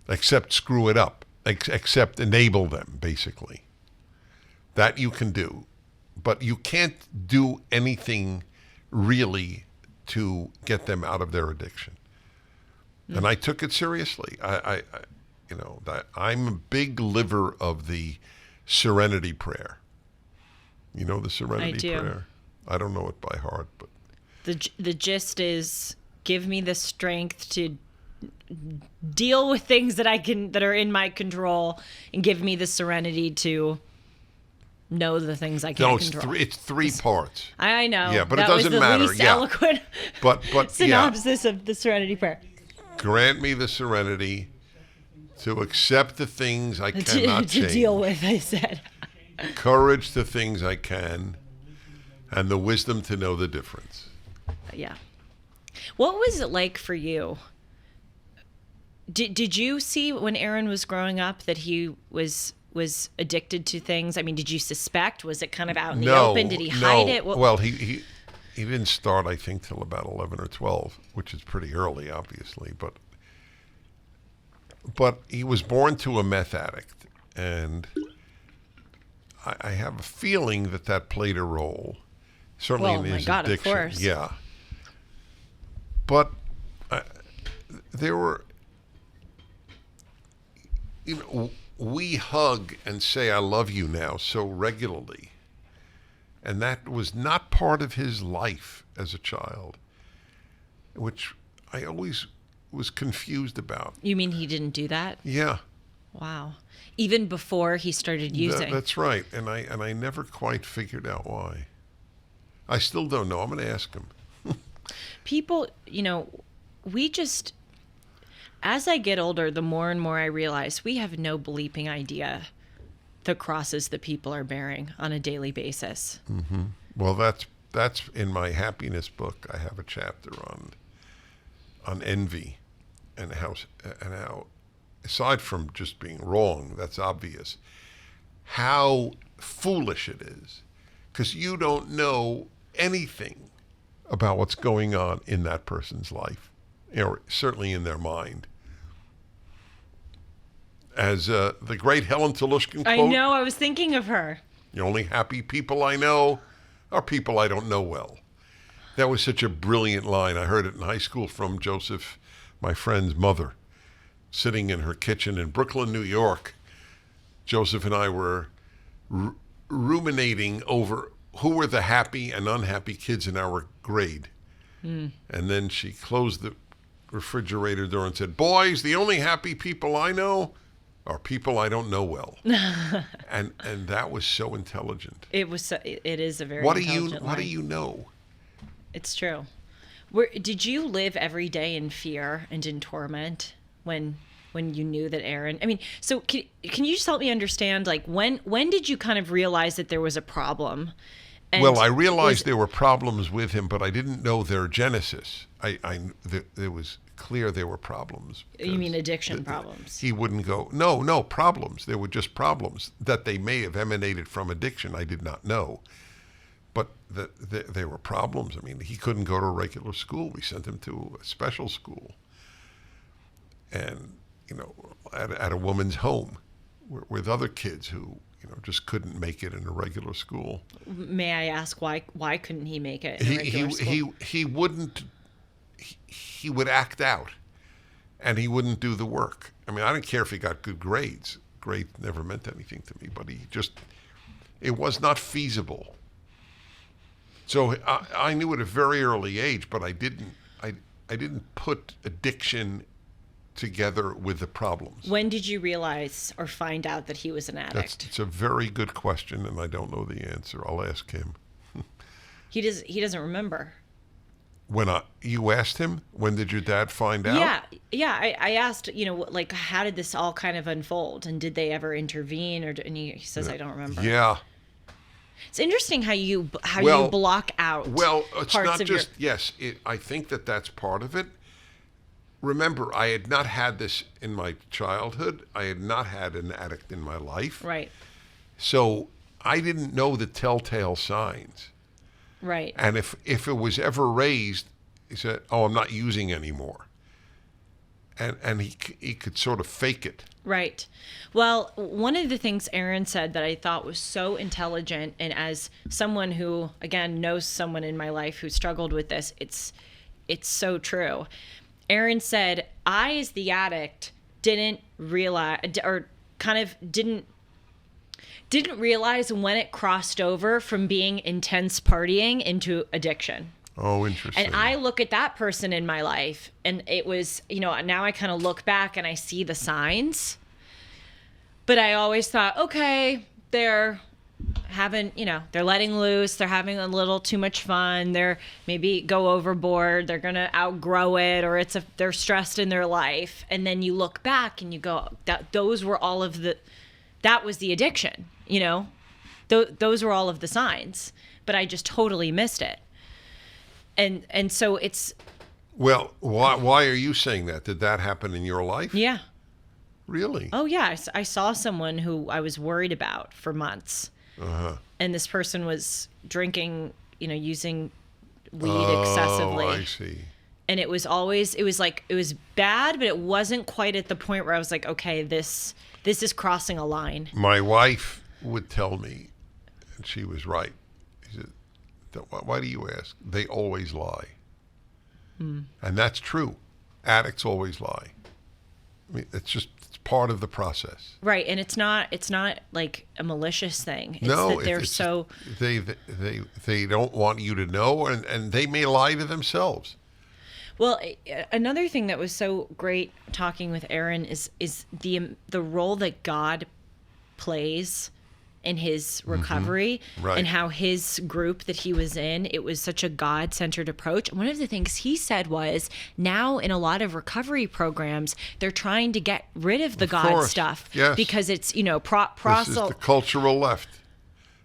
Except screw it up. Except enable them, basically. That you can do. But you can't do anything really to get them out of their addiction. And I took it seriously. I'm a big liver of the serenity prayer. You know the serenity prayer? I don't know it by heart, but the gist is, give me the strength to deal with things that are in my control, and give me the serenity to know the things I can't control. It's three parts. I know. Yeah, but that it doesn't matter. was the least eloquent but synopsis of the serenity prayer. Grant me the serenity to accept the things I cannot change. To deal with, I said. Courage to things I can, and the wisdom to know the difference. Yeah. What was it like for you? Did you see when Aaron was growing up that he was addicted to things? I mean, did you suspect? Was it kind of out in the open? Did he hide it? Well, he didn't start, I think, till about 11 or 12, which is pretty early, obviously. But he was born to a meth addict, and I have a feeling that played a role, certainly in his addiction. Of course. Yeah. But there were, we hug and say, I love you now so regularly. And that was not part of his life as a child, which I always was confused about. You mean he didn't do that? Yeah. Wow. Even before he started using. That's right. And I never quite figured out why. I still don't know. I'm going to ask him. People, as I get older, the more and more I realize we have no bleeping idea the crosses that people are bearing on a daily basis. Mm-hmm. Well, that's in my happiness book. I have a chapter on envy and how aside from just being wrong, that's obvious, how foolish it is, because you don't know anything about what's going on in that person's life or certainly in their mind. As the great Helen Telushkin quote, I know, I was thinking of her. "The only happy people I know are people I don't know well." That was such a brilliant line. I heard it in high school from Joseph, my friend's mother, sitting in her kitchen in Brooklyn, New York. Joseph and I were ruminating over who were the happy and unhappy kids in our grade. And then she closed the refrigerator door and said, "Boys, the only happy people I know are people I don't know well." and that was so intelligent. It is a very What intelligent do line. you know? It's true. Did you live every day in fear and in torment when you knew that Aaron? I mean, so can you just help me understand, like, when did you kind of realize that there was a problem? And Well, I realized there were problems with him, but I didn't know their genesis. It was clear there were problems. You mean addiction problems? He wouldn't go, no, problems. There were just problems that they may have emanated from addiction. I did not know. But there were problems. I mean, he couldn't go to a regular school. We sent him to a special school. And, at a woman's home with other kids who, just couldn't make it in a regular school. May I ask why couldn't he make it in a regular school? He wouldn't, he would act out, and he wouldn't do the work. I mean, I didn't care if he got good grades. Grades never meant anything to me, but it was not feasible. So I knew at a very early age, but I didn't put addiction together with the problems. When did you realize or find out that he was an addict? It's a very good question, and I don't know the answer. I'll ask him. He doesn't remember. When you asked him, when did your dad find out? Yeah. I asked, like, how did this all kind of unfold, and did they ever intervene? And he says, I don't remember. Yeah. It's interesting how you block out. Well, it's parts not of just yes. I think that's part of it. Remember, I had not had this in my childhood. I had not had an addict in my life. Right. So I didn't know the telltale signs. Right. And if it was ever raised, he said, "Oh, I'm not using anymore." And he could sort of fake it. Right. Well, one of the things Aaron said that I thought was so intelligent, and as someone who, again, knows someone in my life who struggled with this, it's so true. Aaron said, I, as the addict, didn't realize, or kind of didn't realize when it crossed over from being intense partying into addiction. Oh, interesting. And I look at that person in my life, and it was, now I kind of look back and I see the signs. But I always thought, okay, they're having, they're letting loose. They're having a little too much fun. They're maybe go overboard. They're going to outgrow it, or they're stressed in their life. And then you look back and you go, that was the addiction, those were all of the signs, but I just totally missed it. And so it's... Well, why are you saying that? Did that happen in your life? Yeah. Really? Oh, yeah. I saw someone who I was worried about for months. Uh-huh. And this person was drinking, using weed excessively. Oh, I see. And it was bad, but it wasn't quite at the point where I was like, okay, this is crossing a line. My wife would tell me, and she was right. She said, "Why do you ask? They always lie." And that's true. Addicts always lie. I mean, it's part of the process. Right, and it's not like a malicious thing. It's no, that they're they don't want you to know, and they may lie to themselves. Well, another thing that was so great talking with Aaron is the role that God plays in his recovery, Right. and how his group that he was in, it was such a God-centered approach. And one of the things he said was, now in a lot of recovery programs, they're trying to get rid of the God stuff, yes. because it's, This is the cultural left.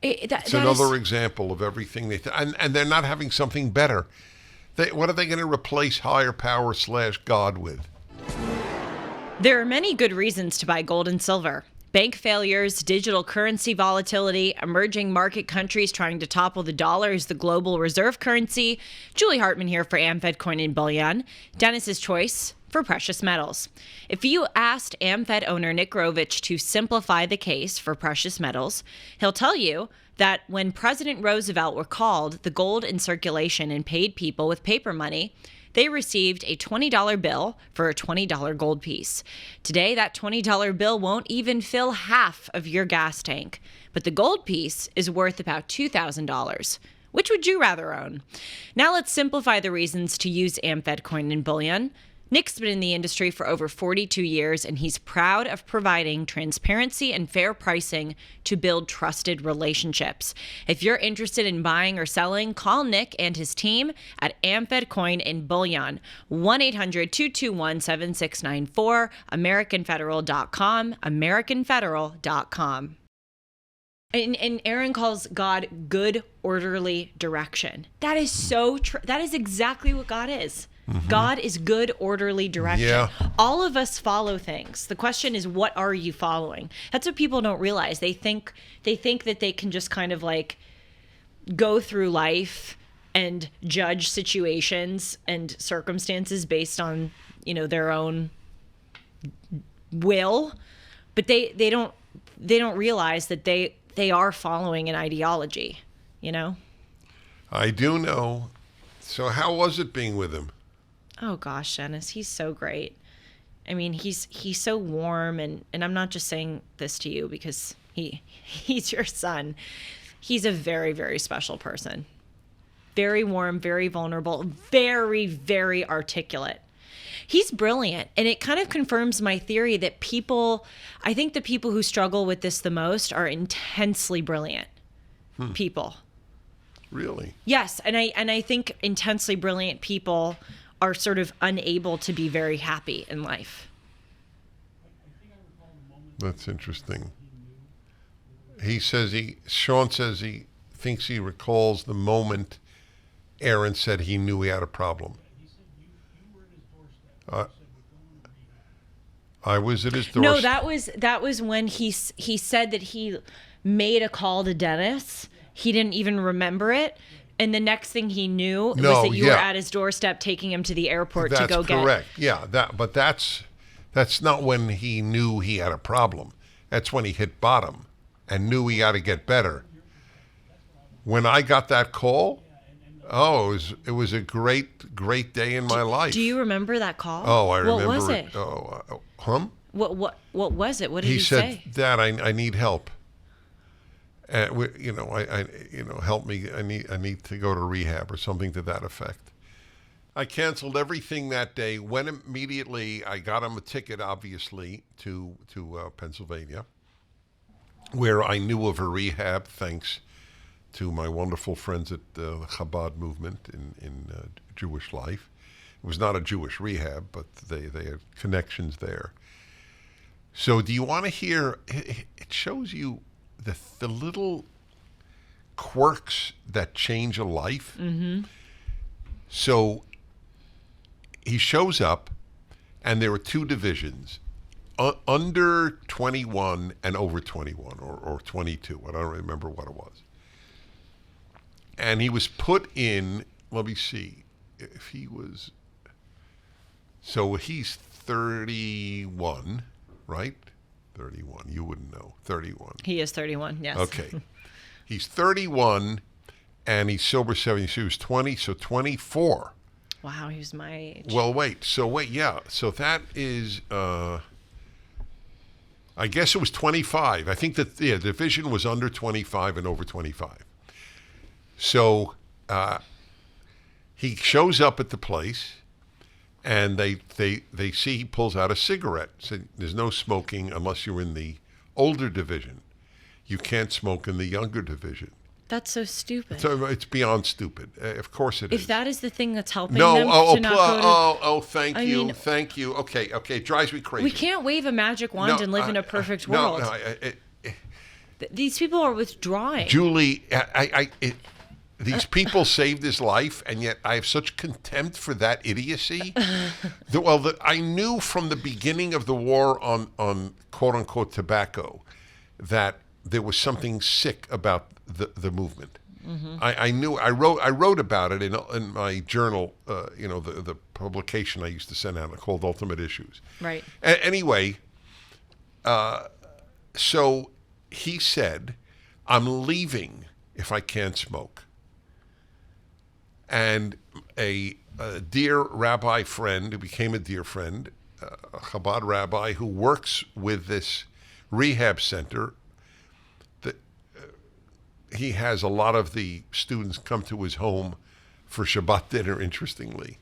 It's another example of everything and they're not having something better. What are they going to replace higher power / God with? There are many good reasons to buy gold and silver. Bank failures, digital currency volatility, emerging market countries trying to topple the dollar as the global reserve currency. Julie Hartman here for AmFed Coin and Bullion. Dennis's choice for precious metals. If you asked AmFed owner Nick Grovich to simplify the case for precious metals, he'll tell you that when President Roosevelt recalled the gold in circulation and paid people with paper money, they received a $20 bill for a $20 gold piece. Today, that $20 bill won't even fill half of your gas tank, but the gold piece is worth about $2,000. Which would you rather own? Now let's simplify the reasons to use AmFed Coin and Bullion. Nick's been in the industry for over 42 years, and he's proud of providing transparency and fair pricing to build trusted relationships. If you're interested in buying or selling, call Nick and his team at AmFed Coin and Bullion, 1-800-221-7694, AmericanFederal.com, AmericanFederal.com. And Aaron calls God good, orderly direction. That is so true. That is exactly what God is. Mm-hmm. God is good, orderly direction. Yeah. All of us follow things. The question is, what are you following? That's what people don't realize. They think that they can just kind of like go through life and judge situations and circumstances based on, their own will, but they don't realize that they are following an ideology, I do know. So how was it being with him? Oh gosh, Dennis, he's so great. I mean, he's so warm, and I'm not just saying this to you because he's your son. He's a very, very special person. Very warm, very vulnerable, very, very articulate. He's brilliant, and it kind of confirms my theory that I think the people who struggle with this the most are intensely brilliant people. Really? Yes, and I think intensely brilliant people are sort of unable to be very happy in life. That's interesting. Sean says he thinks he recalls the moment Aaron said he knew he had a problem. I was at his doorstep. No, that was when he said that he made a call to Dennis. He didn't even remember it. And the next thing he knew was that you were at his doorstep taking him to the airport to go get. That's correct. Yeah, but that's not when he knew he had a problem. That's when he hit bottom and knew he had to get better. When I got that call, it was a great day in my life. Do you remember that call? Oh, I remember. What was it? What was it? What did he say? He said, "Dad, I need help. And help me. I need to go to rehab," or something to that effect. I canceled everything that day. Went immediately. I got him a ticket, obviously, to Pennsylvania, where I knew of a rehab, thanks to my wonderful friends at the Chabad movement in Jewish life. It was not a Jewish rehab, but they had connections there. So, do you want to hear? It shows you the little quirks that change a life. Mm-hmm. So he shows up, and there were two divisions, under 21 and over 21, or 22. I don't remember what it was. And he was put in, let me see, if he was, so he's 31, right? 31. You wouldn't know. 31. He is 31, yes. Okay. He's 31, and he's sober 70. So he was 20, so 24. Wow, he was my age. Well, wait, yeah. So that is, I guess it was 25. I think that the division was under 25 and over 25. So he shows up at the place, and they see he pulls out a cigarette. So there's no smoking unless you're in the older division. You can't smoke in the younger division. That's so stupid. So it's beyond stupid. Of course it is. If that is the thing that's helping them to not go to... thank you. Thank you. Okay, it drives me crazy. We can't wave a magic wand and live in a perfect world. These people are withdrawing. Julie, these people saved his life, and yet I have such contempt for that idiocy. I knew from the beginning of the war on quote-unquote tobacco that there was something sick about the movement. I knew. I wrote about it in my journal, the publication I used to send out called Ultimate Issues. Right. Anyway, so he said, I'm leaving if I can't smoke. And a dear rabbi friend who became a dear friend, a Chabad rabbi who works with this rehab center, he has a lot of the students come to his home for Shabbat dinner, interestingly.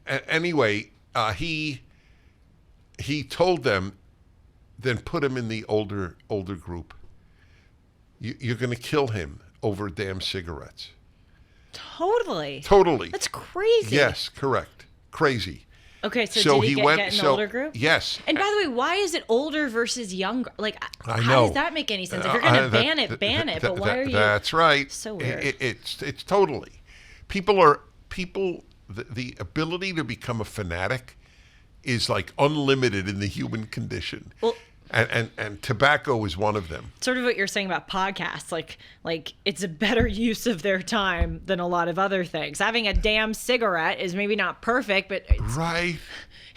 Anyway, he told them, then put him in the older group. You're going to kill him over damn cigarettes. Totally. That's crazy. Yes, correct. Crazy. Okay, so did he get in the older group? Yes. And by the way, why is it older versus younger? Like, I how know. does that make any sense? If you're going to ban it. But why are you? That's right. So weird. It's totally. The ability to become a fanatic is like unlimited in the human condition. Well, and tobacco is one of them. Sort of what you're saying about podcasts, like it's a better use of their time than a lot of other things. Having a damn cigarette is maybe not perfect, but right.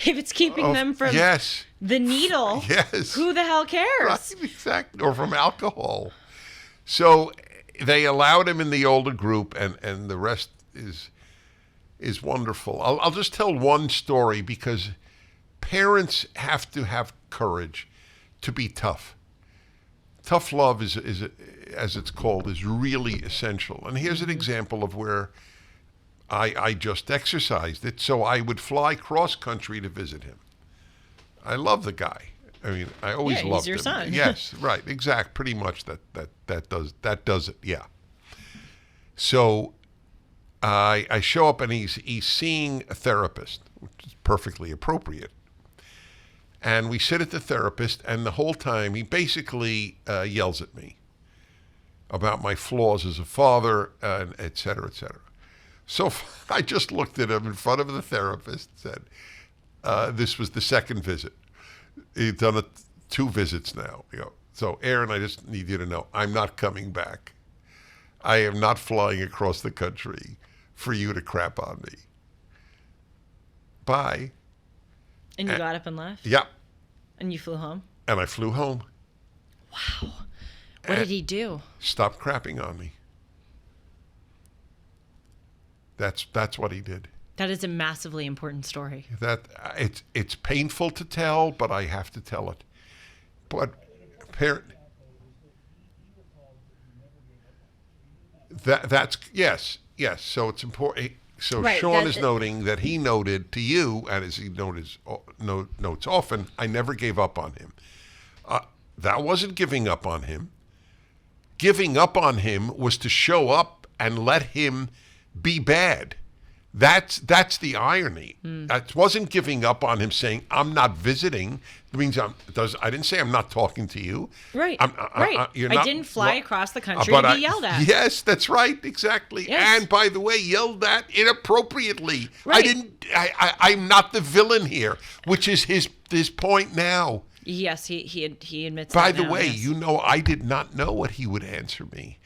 If it's keeping them from the needle, who the hell cares? Right, exactly. Or from alcohol. So they allowed him in the older group, and the rest is wonderful. I'll just tell one story because parents have to have courage to be tough. Tough love is as it's called, is really essential. And here's an example of where I just exercised it. So I would fly cross country to visit him. I love the guy. I mean, I always loved him. He's your son. Yes, right, exact. Pretty much that does it. Yeah. So I show up and he's seeing a therapist, which is perfectly appropriate. And we sit at the therapist, and the whole time he basically yells at me about my flaws as a father, and et cetera, et cetera. So I just looked at him in front of the therapist and said, this was the second visit. He'd done 2 visits now. So Aaron, I just need you to know, I'm not coming back. I am not flying across the country for you to crap on me. Bye. And you got up and left? Yeah. And you flew home? And I flew home. Wow. What did he do? Stop crapping on me. That's what he did. That is a massively important story. It's painful to tell, but I have to tell it. But that's yes. So it's important. So right, Sean is noting that he noted to you, and as he notes often, I never gave up on him. That wasn't giving up on him. Giving up on him was to show up and let him be bad. That's the irony. That wasn't giving up on him saying, I'm not visiting. It means I didn't say I'm not talking to you. Right. I didn't fly across the country to be yelled at. Yes, that's right. Exactly. Yes. And by the way, yelled at inappropriately. Right. I'm not the villain here, which is his point now. Yes, he admits by that the now, way, yes. I did not know what he would answer me.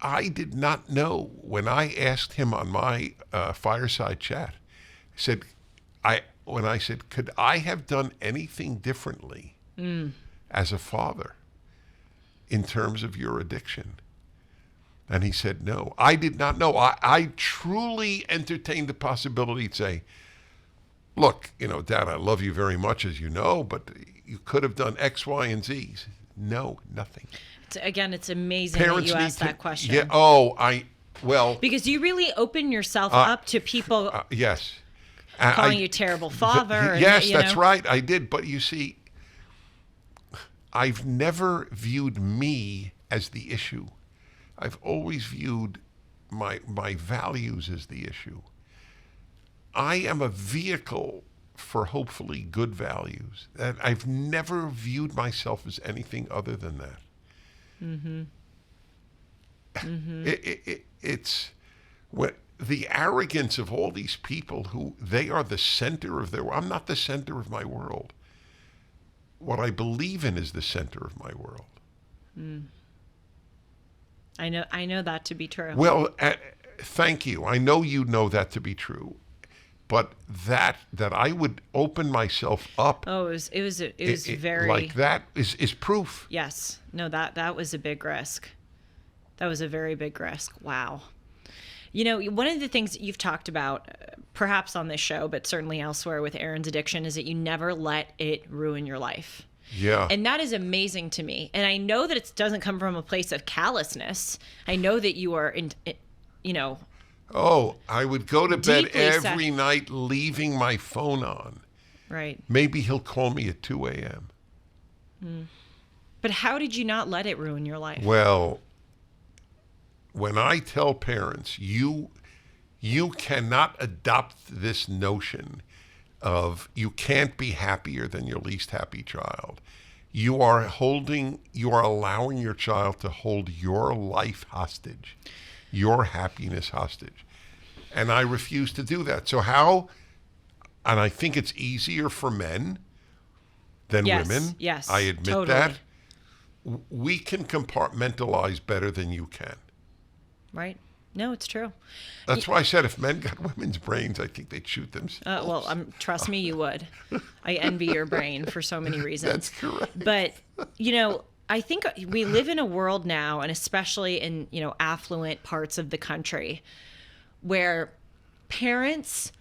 I did not know when I asked him on my fireside chat. When I said, could I have done anything differently as a father in terms of your addiction? And he said, no. I did not know. I truly entertained the possibility to say, look, Dad, I love you very much, as you know, but you could have done X, Y, and Z. No, nothing. Again, it's amazing that you asked that question. Yeah. Because you really open yourself up to people. Yes. Calling you terrible father. Yes, that's right. I did. But you see, I've never viewed me as the issue. I've always viewed my values as the issue. I am a vehicle for hopefully good values. And I've never viewed myself as anything other than that. Mm-hmm. It's what the arrogance of all these people who they are the center of their. I'm not the center of my world. What I believe in is the center of my world. I know that to be true. Well, thank you. I know you know that to be true, but that I would open myself up. Oh, it was very like that is proof. Yes. No, that was a big risk. That was a very big risk. Wow. You know, one of the things that you've talked about, perhaps on this show, but certainly elsewhere with Aaron's addiction, is that you never let it ruin your life. Yeah. And that is amazing to me. And I know that it doesn't come from a place of callousness. I know that you are, Oh, I would go to bed Deeply every night leaving my phone on. Right. Maybe he'll call me at 2 a.m. But how did you not let it ruin your life? Well, when I tell parents, you cannot adopt this notion of you can't be happier than your least happy child. You are allowing your child to hold your life hostage, your happiness hostage. And I refuse to do that. So how, and I think it's easier for men than women. Yes. I admit totally. that. We can compartmentalize better than you can. Right. No, it's true. That's why I said if men got women's brains, I think they'd shoot themselves. Well, trust me, you would. I envy your brain for so many reasons. That's correct. But, I think we live in a world now, and especially in, affluent parts of the country, where parents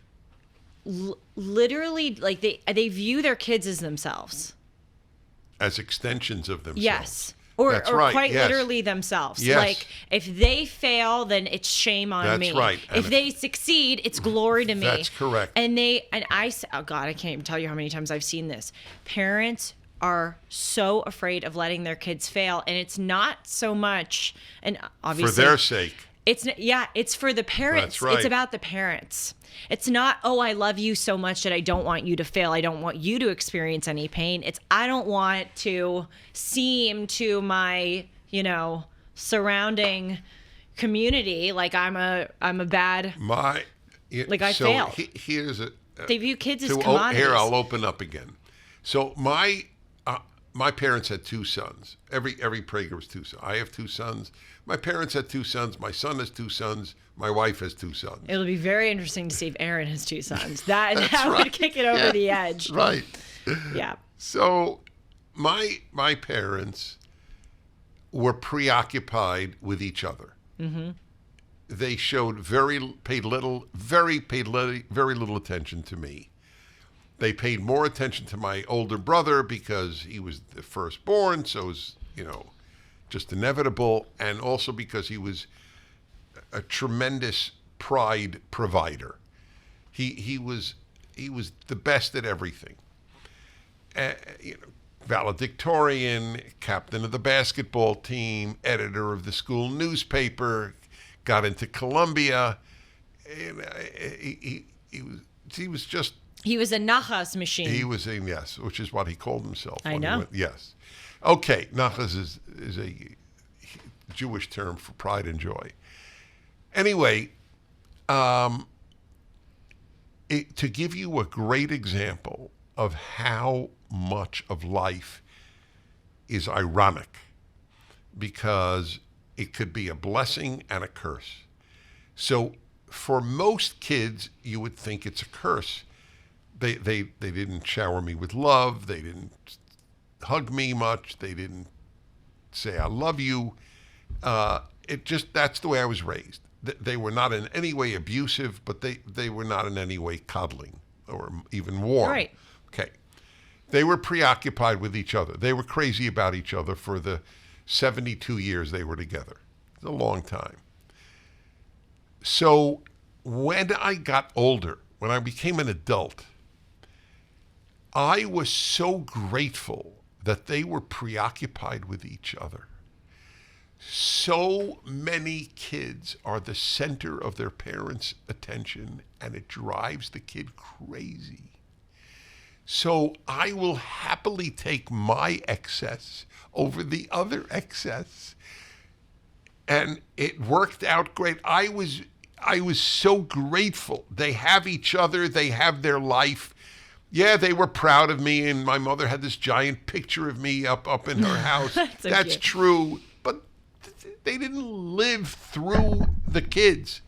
literally, like, they view their kids as themselves. As extensions of themselves. Yes. Or right, quite yes. literally themselves. Yes. Like, if they fail, then it's shame on me. That's right. If they succeed, it's glory to me. That's correct. And oh God, I can't even tell you how many times I've seen this. Parents are so afraid of letting their kids fail, and it's not so much, and obviously for their sake. It's for the parents. That's right. It's about the parents. It's not, oh, I love you so much that I don't want you to fail. I don't want you to experience any pain. It's, I don't want to seem to my, surrounding community like I'm a bad, I failed. Here's They view kids as commodities. Here, I'll open up again. So my parents had two sons. Every Prager was two sons. I have two sons. My parents had two sons. My son has two sons. My wife has two sons. It'll be very interesting to see if Aaron has two sons. That right. would kick it over the edge. Right. Yeah. So my parents were preoccupied with each other. Mm-hmm. They showed very little attention to me. They paid more attention to my older brother because he was the firstborn, so it was, just inevitable, and also because he was a tremendous pride provider. He was the best at everything. Valedictorian, captain of the basketball team, editor of the school newspaper, got into Columbia. He was just. He was a Nachas machine. He was yes, which is what he called himself. I know. Yes. Okay, Nachas is a Jewish term for pride and joy. Anyway, to give you a great example of how much of life is ironic, because it could be a blessing and a curse. So for most kids, you would think it's a curse. They didn't shower me with love. They didn't hug me much. They didn't say I love you. That's the way I was raised. They were not in any way abusive, but they were not in any way coddling or even warm. Right. Okay. They were preoccupied with each other. They were crazy about each other for the 72 years they were together. It's a long time. So when I got older, when I became an adult, I was so grateful that they were preoccupied with each other. So many kids are the center of their parents' attention, and it drives the kid crazy. So I will happily take my excess over the other excess. and it worked out great. I was so grateful. They have each other. They have their life. Yeah, they were proud of me, and my mother had this giant picture of me up in her house. That's cute. true, but they didn't live through the kids.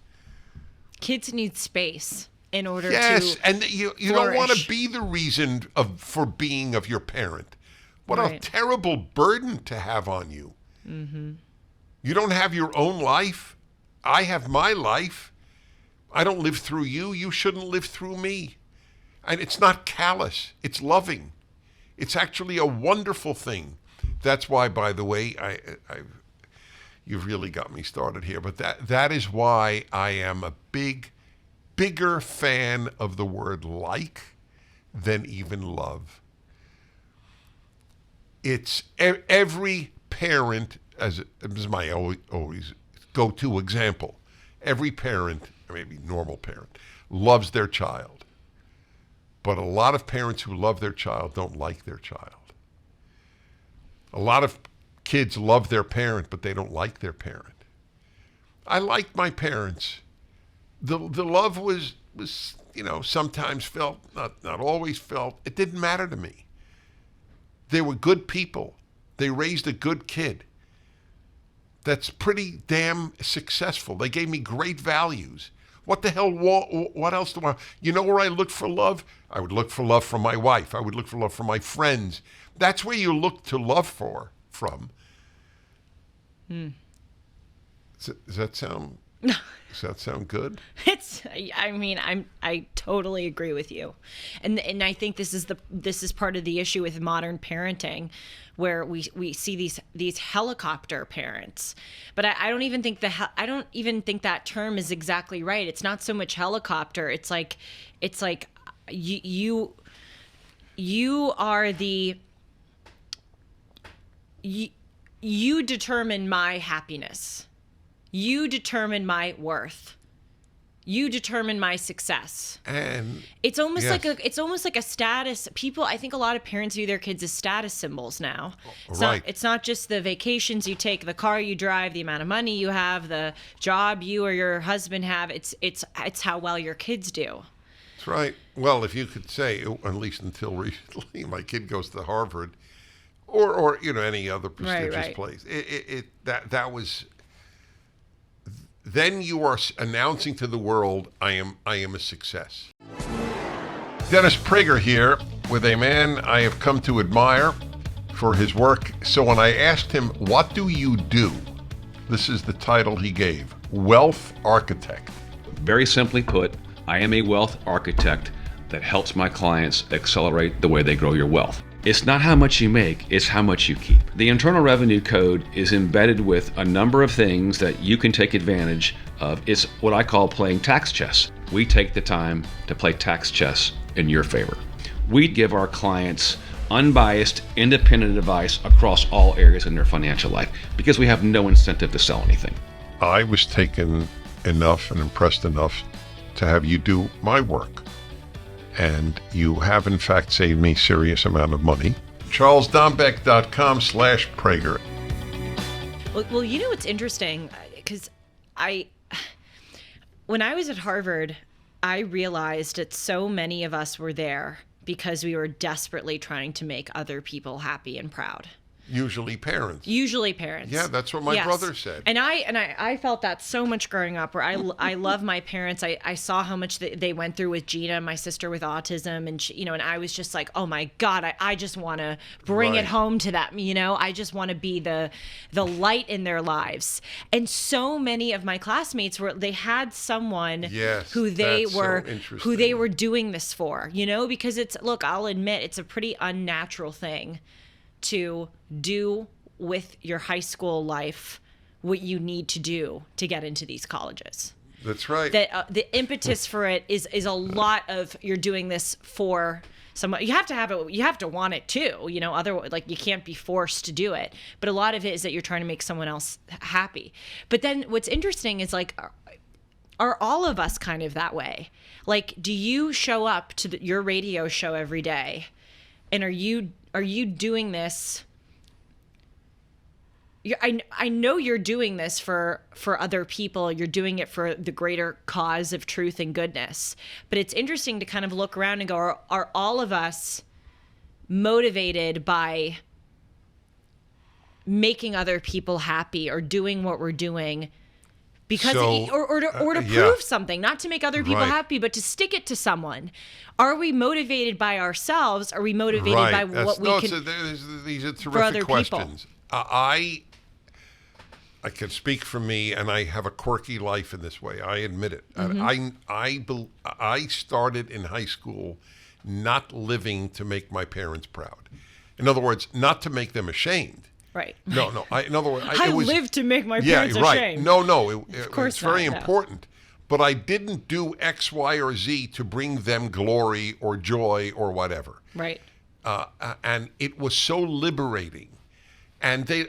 Kids need space in order Yes, to and you don't want to flourish. be the reason for being of your parent. What a Right. terrible burden to have on you. Mm-hmm. You don't have your own life. I have my life. I don't live through you. You shouldn't live through me. And it's not callous. It's loving. It's actually a wonderful thing. That's why, by the way, you've really got me started here. But that is why I am a bigger fan of the word like than even love. It's every parent, as is my always go-to example. Every parent, or maybe normal parent, loves their child. But a lot of parents who love their child don't like their child. A lot of kids love their parent, but they don't like their parent. I liked my parents. The love was sometimes felt, not always felt. It didn't matter to me. They were good people. They raised a good kid. That's pretty damn successful. They gave me great values. What the hell? What else do I? You know where I look for love? I would look for love from my wife. I would look for love from my friends. That's where you look to love from. Does that sound? Does that sound good? I totally agree with you. And I think this is part of the issue with modern parenting, where we see these helicopter parents. But I don't even think that term is exactly right. It's not so much helicopter. It's like you are the you determine my happiness. You determine my worth. You determine my success. And it's almost yes. like a status. I think a lot of parents view their kids as status symbols now. Right. It's not just the vacations you take, the car you drive, the amount of money you have, the job you or your husband have. It's how well your kids do. That's right. Well, if you could say, at least until recently, my kid goes to Harvard, or any other prestigious Right. place. That was. Then you are announcing to the world, I am a success. Dennis Prager here with a man I have come to admire for his work. So when I asked him, what do you do? This is the title he gave, Wealth Architect. Very simply put, I am a wealth architect that helps my clients accelerate the way they grow your wealth. It's not how much you make, it's how much you keep. The Internal Revenue Code is embedded with a number of things that you can take advantage of. It's what I call playing tax chess. We take the time to play tax chess in your favor. We give our clients unbiased, independent advice across all areas in their financial life because we have no incentive to sell anything. I was taken enough and impressed enough to have you do my work. And you have, in fact, saved me a serious amount of money. CharlesDombeck.com/Prager. Well, you know what's interesting? Because when I was at Harvard, I realized that so many of us were there because we were desperately trying to make other people happy and proud. Usually parents. Yeah, that's what my brother said. And I felt that so much growing up, where I love my parents. I saw how much they went through with Gina, my sister with autism, and and I was just like, oh my God, I just want to bring it home to them. I just want to be the light in their lives. And so many of my classmates they had someone who they were doing this for, because I'll admit it's a pretty unnatural thing to do with your high school life what you need to do to get into these colleges. That's right. That the impetus for it is a lot of, you're doing this for someone. You have to have it. You have to want it too. Otherwise, you can't be forced to do it. But a lot of it is that you're trying to make someone else happy. But then what's interesting is are all of us kind of that way? Do you show up to your radio show every day, and are you doing this I know you're doing this for other people. You're doing it for the greater cause of truth and goodness. But it's interesting to kind of look around and go, are all of us motivated by making other people happy or doing what we're doing because or to prove something, not to make other people happy, but to stick it to someone? Are we motivated by ourselves? Are we motivated by what we can? These are terrific questions. I can speak for me, and I have a quirky life in this way. I admit it. I started in high school not living to make my parents proud. In other words, not to make them ashamed. Right. No. In other words, I lived to make my parents ashamed. No. It's very important. But I didn't do X, Y, or Z to bring them glory or joy or whatever. Right. And it was so liberating. And they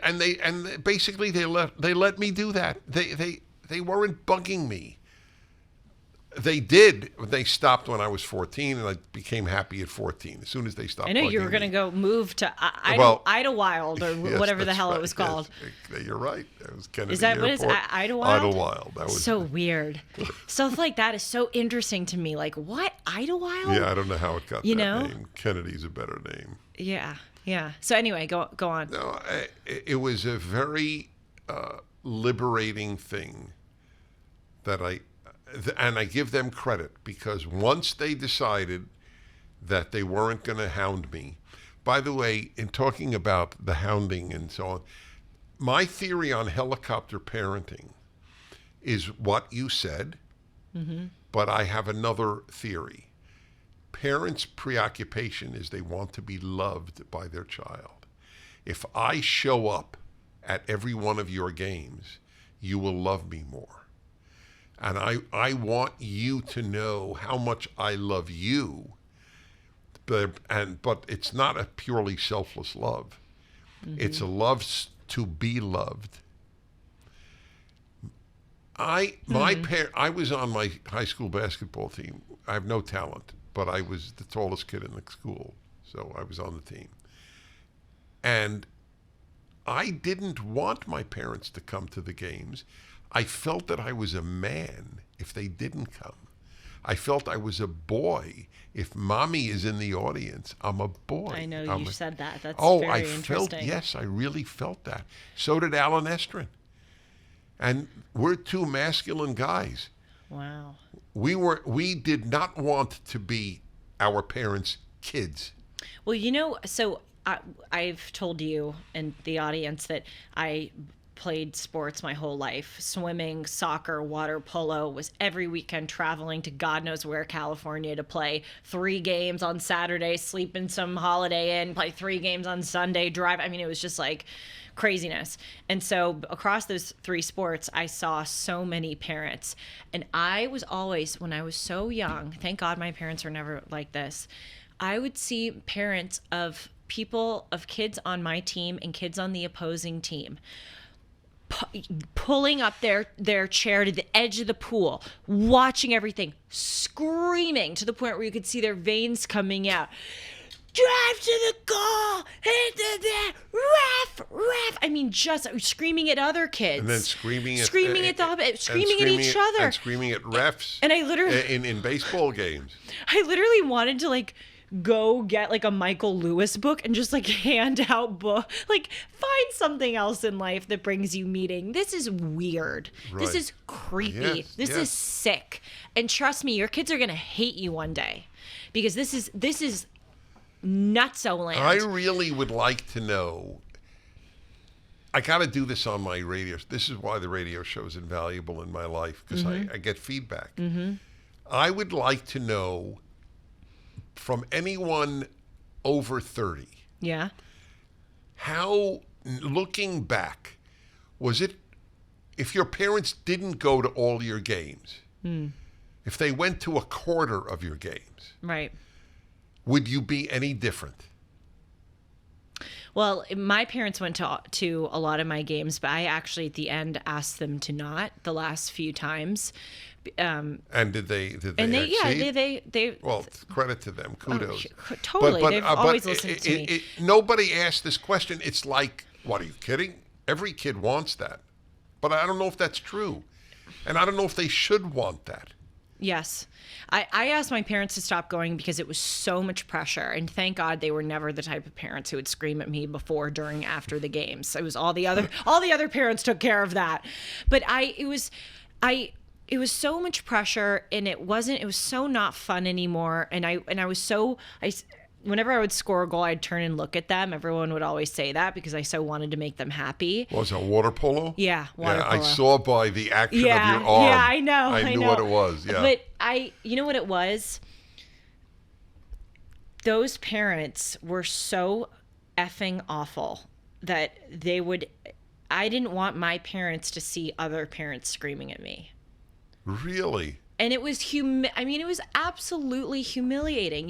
basically they let me do that. They weren't bugging me. They did. They stopped when I was 14, and I became happy at 14. As soon as they stopped. I know you were going to go move to Idlewild or whatever the hell it was called. Yes, you're right. That was Kennedy Is that Airport. what is Idlewild? Idlewild. That was so weird. Stuff like that is so interesting to me. Like, what? Idlewild? Yeah, I don't know how it got that name. Kennedy's a better name. Yeah. So anyway, go on. No, it was a very liberating thing that and I give them credit, because once they decided that they weren't going to hound me. By the way, in talking about the hounding and so on, my theory on helicopter parenting is what you said, but I have another theory. Parents' preoccupation is they want to be loved by their child. If I show up at every one of your games, you will love me more. And I want you to know how much I love you, but it's not a purely selfless love. It's a love to be loved. I was on my high school basketball team. I have no talent, but I was the tallest kid in the school, so I was on the team. And I didn't want my parents to come to the games. I felt that I was a man if they didn't come. I felt I was a boy. If mommy is in the audience, I'm a boy. I know you said that. That's very interesting. Yes, I really felt that. So did Alan Estrin. And we're two masculine guys. Wow. We did not want to be our parents' kids. Well, so I've told you and the audience that I played sports my whole life. Swimming, soccer, water polo, was every weekend traveling to God knows where, California, to play 3 games on Saturday, sleep in some Holiday Inn, play 3 games on Sunday, drive. I mean, it was just like craziness. And so across those 3 sports, I saw so many parents. And I was always, when I was so young, thank God my parents were never like this, I would see parents of kids on my team and kids on the opposing team pulling up their chair to the edge of the pool, watching everything, screaming to the point where you could see their veins coming out. Drive to the goal, hit the ref. I mean, just screaming at other kids. And then screaming at each other. And screaming at refs. And I literally... In baseball games. I literally wanted to, go get a Michael Lewis book and just hand out book, find something else in life that brings you meaning. This is weird. Right. This is creepy. Yes, this is sick. And trust me, your kids are going to hate you one day, because this is nutso land. I really would like to know. I got to do this on my radio. This is why the radio show is invaluable in my life, because I get feedback. I would like to know from anyone over 30. Yeah. How, looking back, was it, if your parents didn't go to all your games, if they went to a quarter of your games, right, would you be any different? Well, my parents went to a lot of my games, but I actually at the end asked them to not the last few times. And did they and they exceed? they well, credit to them, kudos. Totally, they've always listened to me. Nobody asked this question. It's like, what, are you kidding? Every kid wants that. But I don't know if that's true. And I don't know if they should want that. Yes. I asked my parents to stop going because it was so much pressure. And thank God they were never the type of parents who would scream at me before, during, after the games. It was all the other parents took care of that. But it was so much pressure, and it was so not fun anymore. And whenever I would score a goal, I'd turn and look at them. Everyone would always say that because I so wanted to make them happy. Was it water polo? Yeah, water polo. I saw by the action of your arm. Yeah, I know. I knew what it was. Yeah. But you know what it was? Those parents were so effing awful that I didn't want my parents to see other parents screaming at me. Really? And it was it was absolutely humiliating.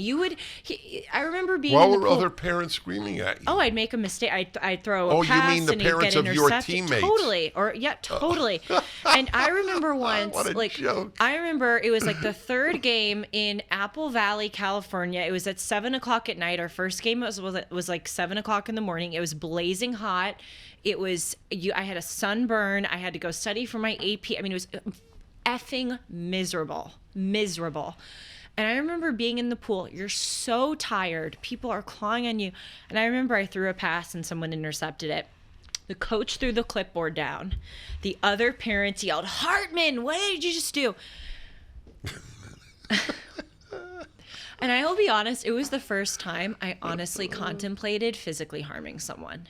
I remember being What in the were pool. other parents screaming at you? Oh, I'd make a mistake. I'd throw a pass. You mean the and he'd parents get of your intercepted. teammates? Totally. Totally. And I remember once, What a joke. I remember it was like the third game in Apple Valley, California. It was at 7:00 at night. Our first game was like 7:00 in the morning. It was blazing hot. I had a sunburn. I had to go study for my AP. It was effing miserable. And I remember being in the pool. You're so tired. People are clawing on you. And I remember I threw a pass and someone intercepted it. The coach threw the clipboard down. The other parents yelled, "Hartman, what did you just do?" And I will be honest, it was the first time I honestly contemplated physically harming someone.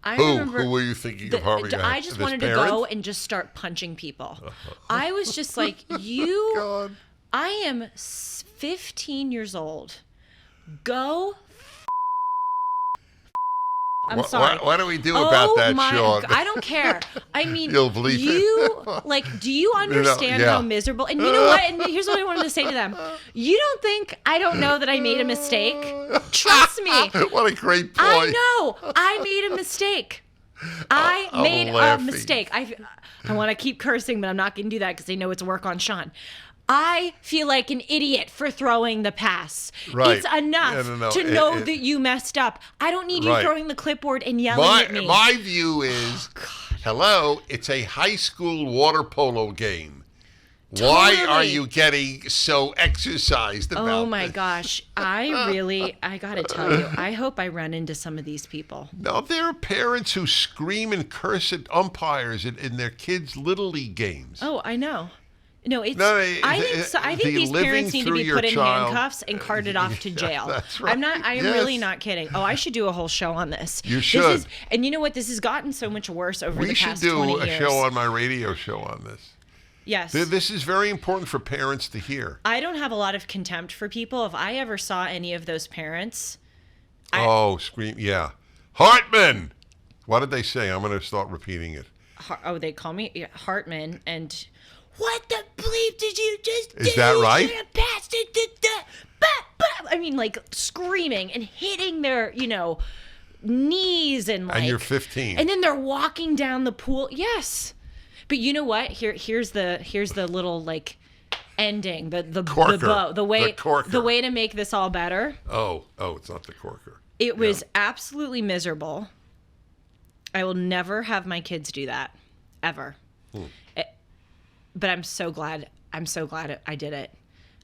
Who were you thinking of harming? I just wanted to go and just start punching people. I was just like, God. I am 15 years old. Go. I'm sorry. What do we do about that, Sean? I don't care. You'll bleep it. Do you understand how miserable? And you know what? And here's what I wanted to say to them. You don't think I don't know that I made a mistake? Trust me. What a great point. I know. I made a mistake. I made a mistake. I want to keep cursing, but I'm not going to do that because they know it's work on Sean. I feel like an idiot for throwing the pass. Right. It's enough to know that you messed up. I don't need you throwing the clipboard and yelling at me. My view is, hello, it's a high school water polo game. Totally. Why are you getting so exercised about Oh my this? gosh. I got to tell you, I hope I run into some of these people. No, there are parents who scream and curse at umpires in their kids' Little League games. Oh, I know. No, I think these parents need to be put in handcuffs and carted off to jail. That's right. I am really not kidding. Oh, I should do a whole show on this. You should. And you know what? This has gotten so much worse over the past 20 years. We should do a show on my radio show on this. Yes. This is very important for parents to hear. I don't have a lot of contempt for people. If I ever saw any of those parents. Scream. Yeah. Hartman! What did they say? I'm going to start repeating it. They call me Hartman and... What the bleep did you just do? Is that right? Like screaming and hitting their, knees and And you're 15. And then they're walking down the pool. Yes. But you know what? Here's the little like ending, the corker. The bow, the way to make this all better. Oh, it's not the corker. It was absolutely miserable. I will never have my kids do that ever. But I'm so glad I did it.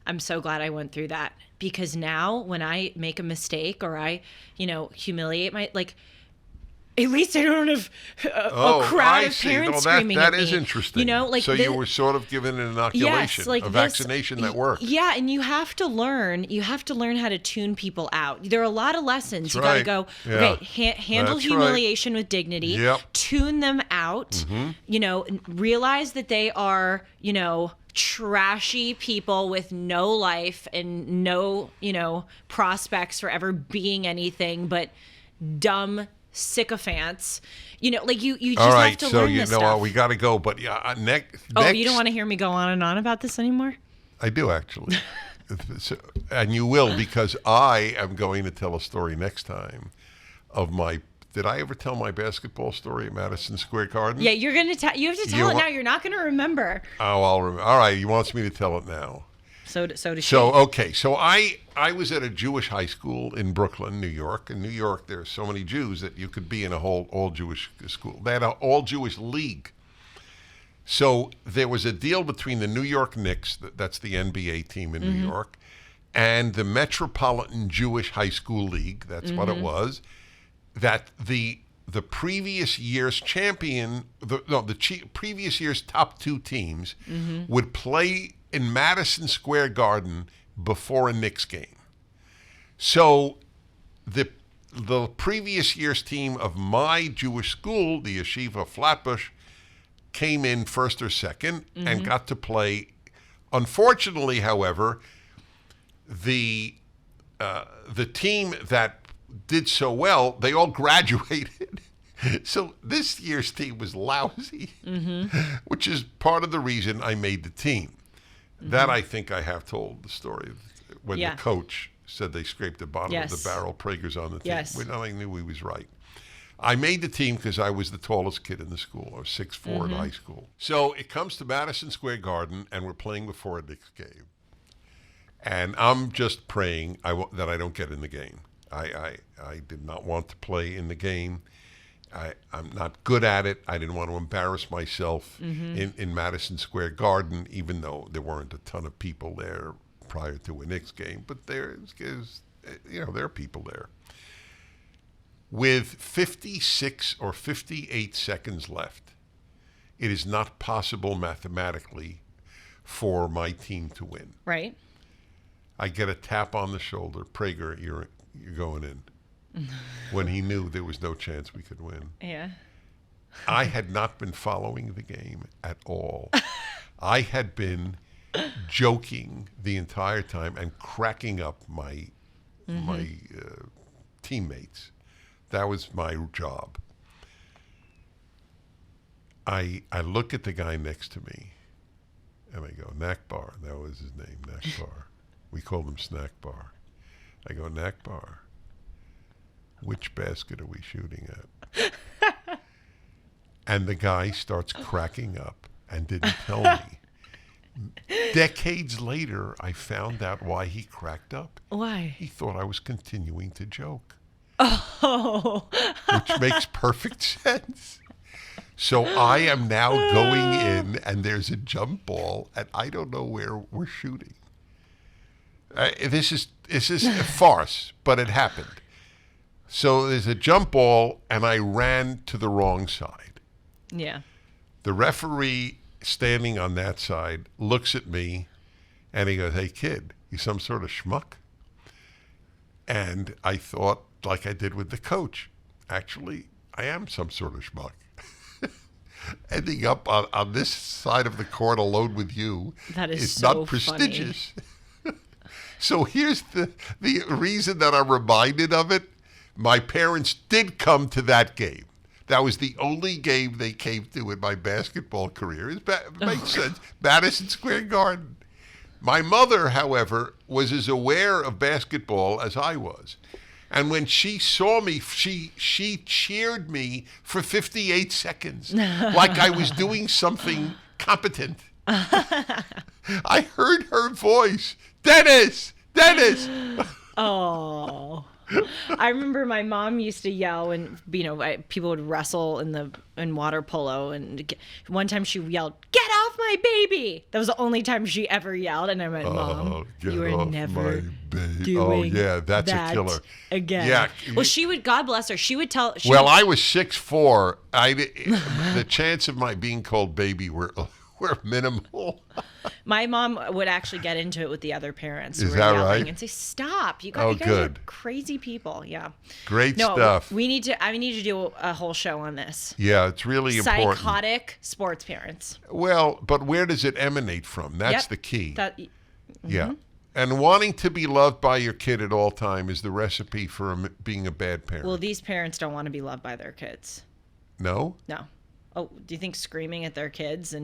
I'm so glad I went through that because now when I make a mistake or I, humiliate at least I don't have a crowd of parents screaming at me. That is interesting. So you were sort of given an inoculation, a vaccination that worked. Yeah, and you have to learn how to tune people out. There are a lot of lessons. You got to go, okay, handle humiliation with dignity, tune them out, realize that they are, trashy people with no life and no, prospects for ever being anything but dumb sycophants. You just have to learn this stuff. All right, so we got to go. But next. Oh, you don't want to hear me go on and on about this anymore? I do actually, and you will because I am going to tell a story next time of my. Did I ever tell my basketball story at Madison Square Garden? Yeah, you're going to tell. You have to tell it now. You're not going to remember. Oh, I'll remember. All right, he wants me to tell it now. So does she. So, okay. So I was at a Jewish high school in Brooklyn, New York. In New York, there are so many Jews that you could be in a whole all-Jewish school. They had an all-Jewish league. So there was a deal between the New York Knicks, that's the NBA team in New York, and the Metropolitan Jewish High School League, that's what it was, that the previous year's champion, previous year's top two teams would play in Madison Square Garden before a Knicks game. So the previous year's team of my Jewish school, the Yeshiva Flatbush, came in first or second and got to play. Unfortunately, however, the team that did so well, they all graduated. So this year's team was lousy, which is part of the reason I made the team. That I think I have told the story when the coach said they scraped the bottom of the barrel. Prager's on the team. Yes. I knew he was right. I made the team because I was the tallest kid in the school. I was 6'4" in high school. So it comes to Madison Square Garden, and we're playing before a Knicks game. And I'm just praying that I don't get in the game. I did not want to play in the game. I'm not good at it. I didn't want to embarrass myself in Madison Square Garden, even though there weren't a ton of people there prior to a Knicks game. But there are people there. With 56 or 58 seconds left, it is not possible mathematically for my team to win. Right. I get a tap on the shoulder. Prager, you're going in. When he knew there was no chance we could win. Yeah. I had not been following the game at all. I had been joking the entire time and cracking up my teammates. That was my job. I look at the guy next to me, and I go, Nakbar. That was his name, Nakbar. We called him Snack Bar. I go, Nakbar, which basket are we shooting at? And the guy starts cracking up and didn't tell me. Decades later, I found out why he cracked up. Why? He thought I was continuing to joke. Oh. Which makes perfect sense. So I am now going in, and there's a jump ball, and I don't know where we're shooting. This is a farce, but it happened. So there's a jump ball, and I ran to the wrong side. Yeah. The referee standing on that side looks at me, and he goes, "Hey, kid, you some sort of schmuck?" And I thought, like I did with the coach, actually, I am some sort of schmuck. Ending up on this side of the court alone with you is so not prestigious. So here's the reason that I'm reminded of it. My parents did come to that game. That was the only game they came to in my basketball career. It makes sense. Madison Square Garden. My mother, however, was as aware of basketball as I was. And when she saw me, she cheered me for 58 seconds, like I was doing something competent. I heard her voice, Dennis! Oh. I remember my mom used to yell when people would wrestle in water polo, and one time she yelled, "Get off my baby!" That was the only time she ever yelled, and I went, "Mom, you are never doing that's that a killer again." Yeah. Well, she would. God bless her. She would tell. I was 6'4". The chance of my being called baby were minimal. My mom would actually get into it with the other parents. Is who were that yelling right? And say, "Stop! You guys are crazy people." Yeah. Great no, stuff. I need to do a whole show on this. Yeah, it's really important. Psychotic sports parents. Well, but where does it emanate from? That's the key. Yeah. And wanting to be loved by your kid at all time is the recipe for being a bad parent. Well, these parents don't want to be loved by their kids. No? No. Oh, do you think screaming at their kids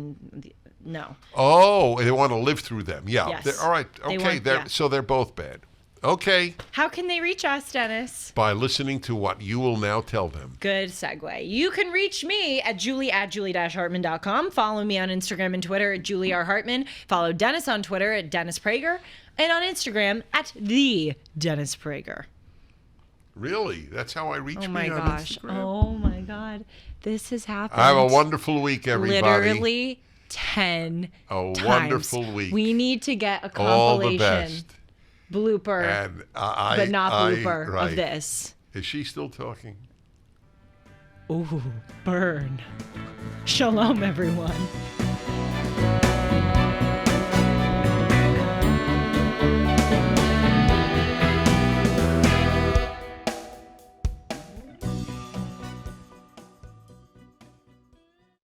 no? Oh, they want to live through them. Yeah. Yes. All right. Okay. So they're both bad. Okay. How can they reach us, Dennis? By listening to what you will now tell them. Good segue. You can reach me at julie@julie-hartman.com. Follow me on Instagram and Twitter at Julie R. Hartman. Follow Dennis on Twitter at Dennis Prager. And on Instagram at the Dennis Prager. Really? That's how I reach me on Instagram? Oh my God. This has happened. Have a wonderful week, everybody. Literally 10 times. Wonderful week. We need to get a compilation. All the best. Blooper, And but not blooper right. of this. Is she still talking? Ooh, burn. Shalom, everyone.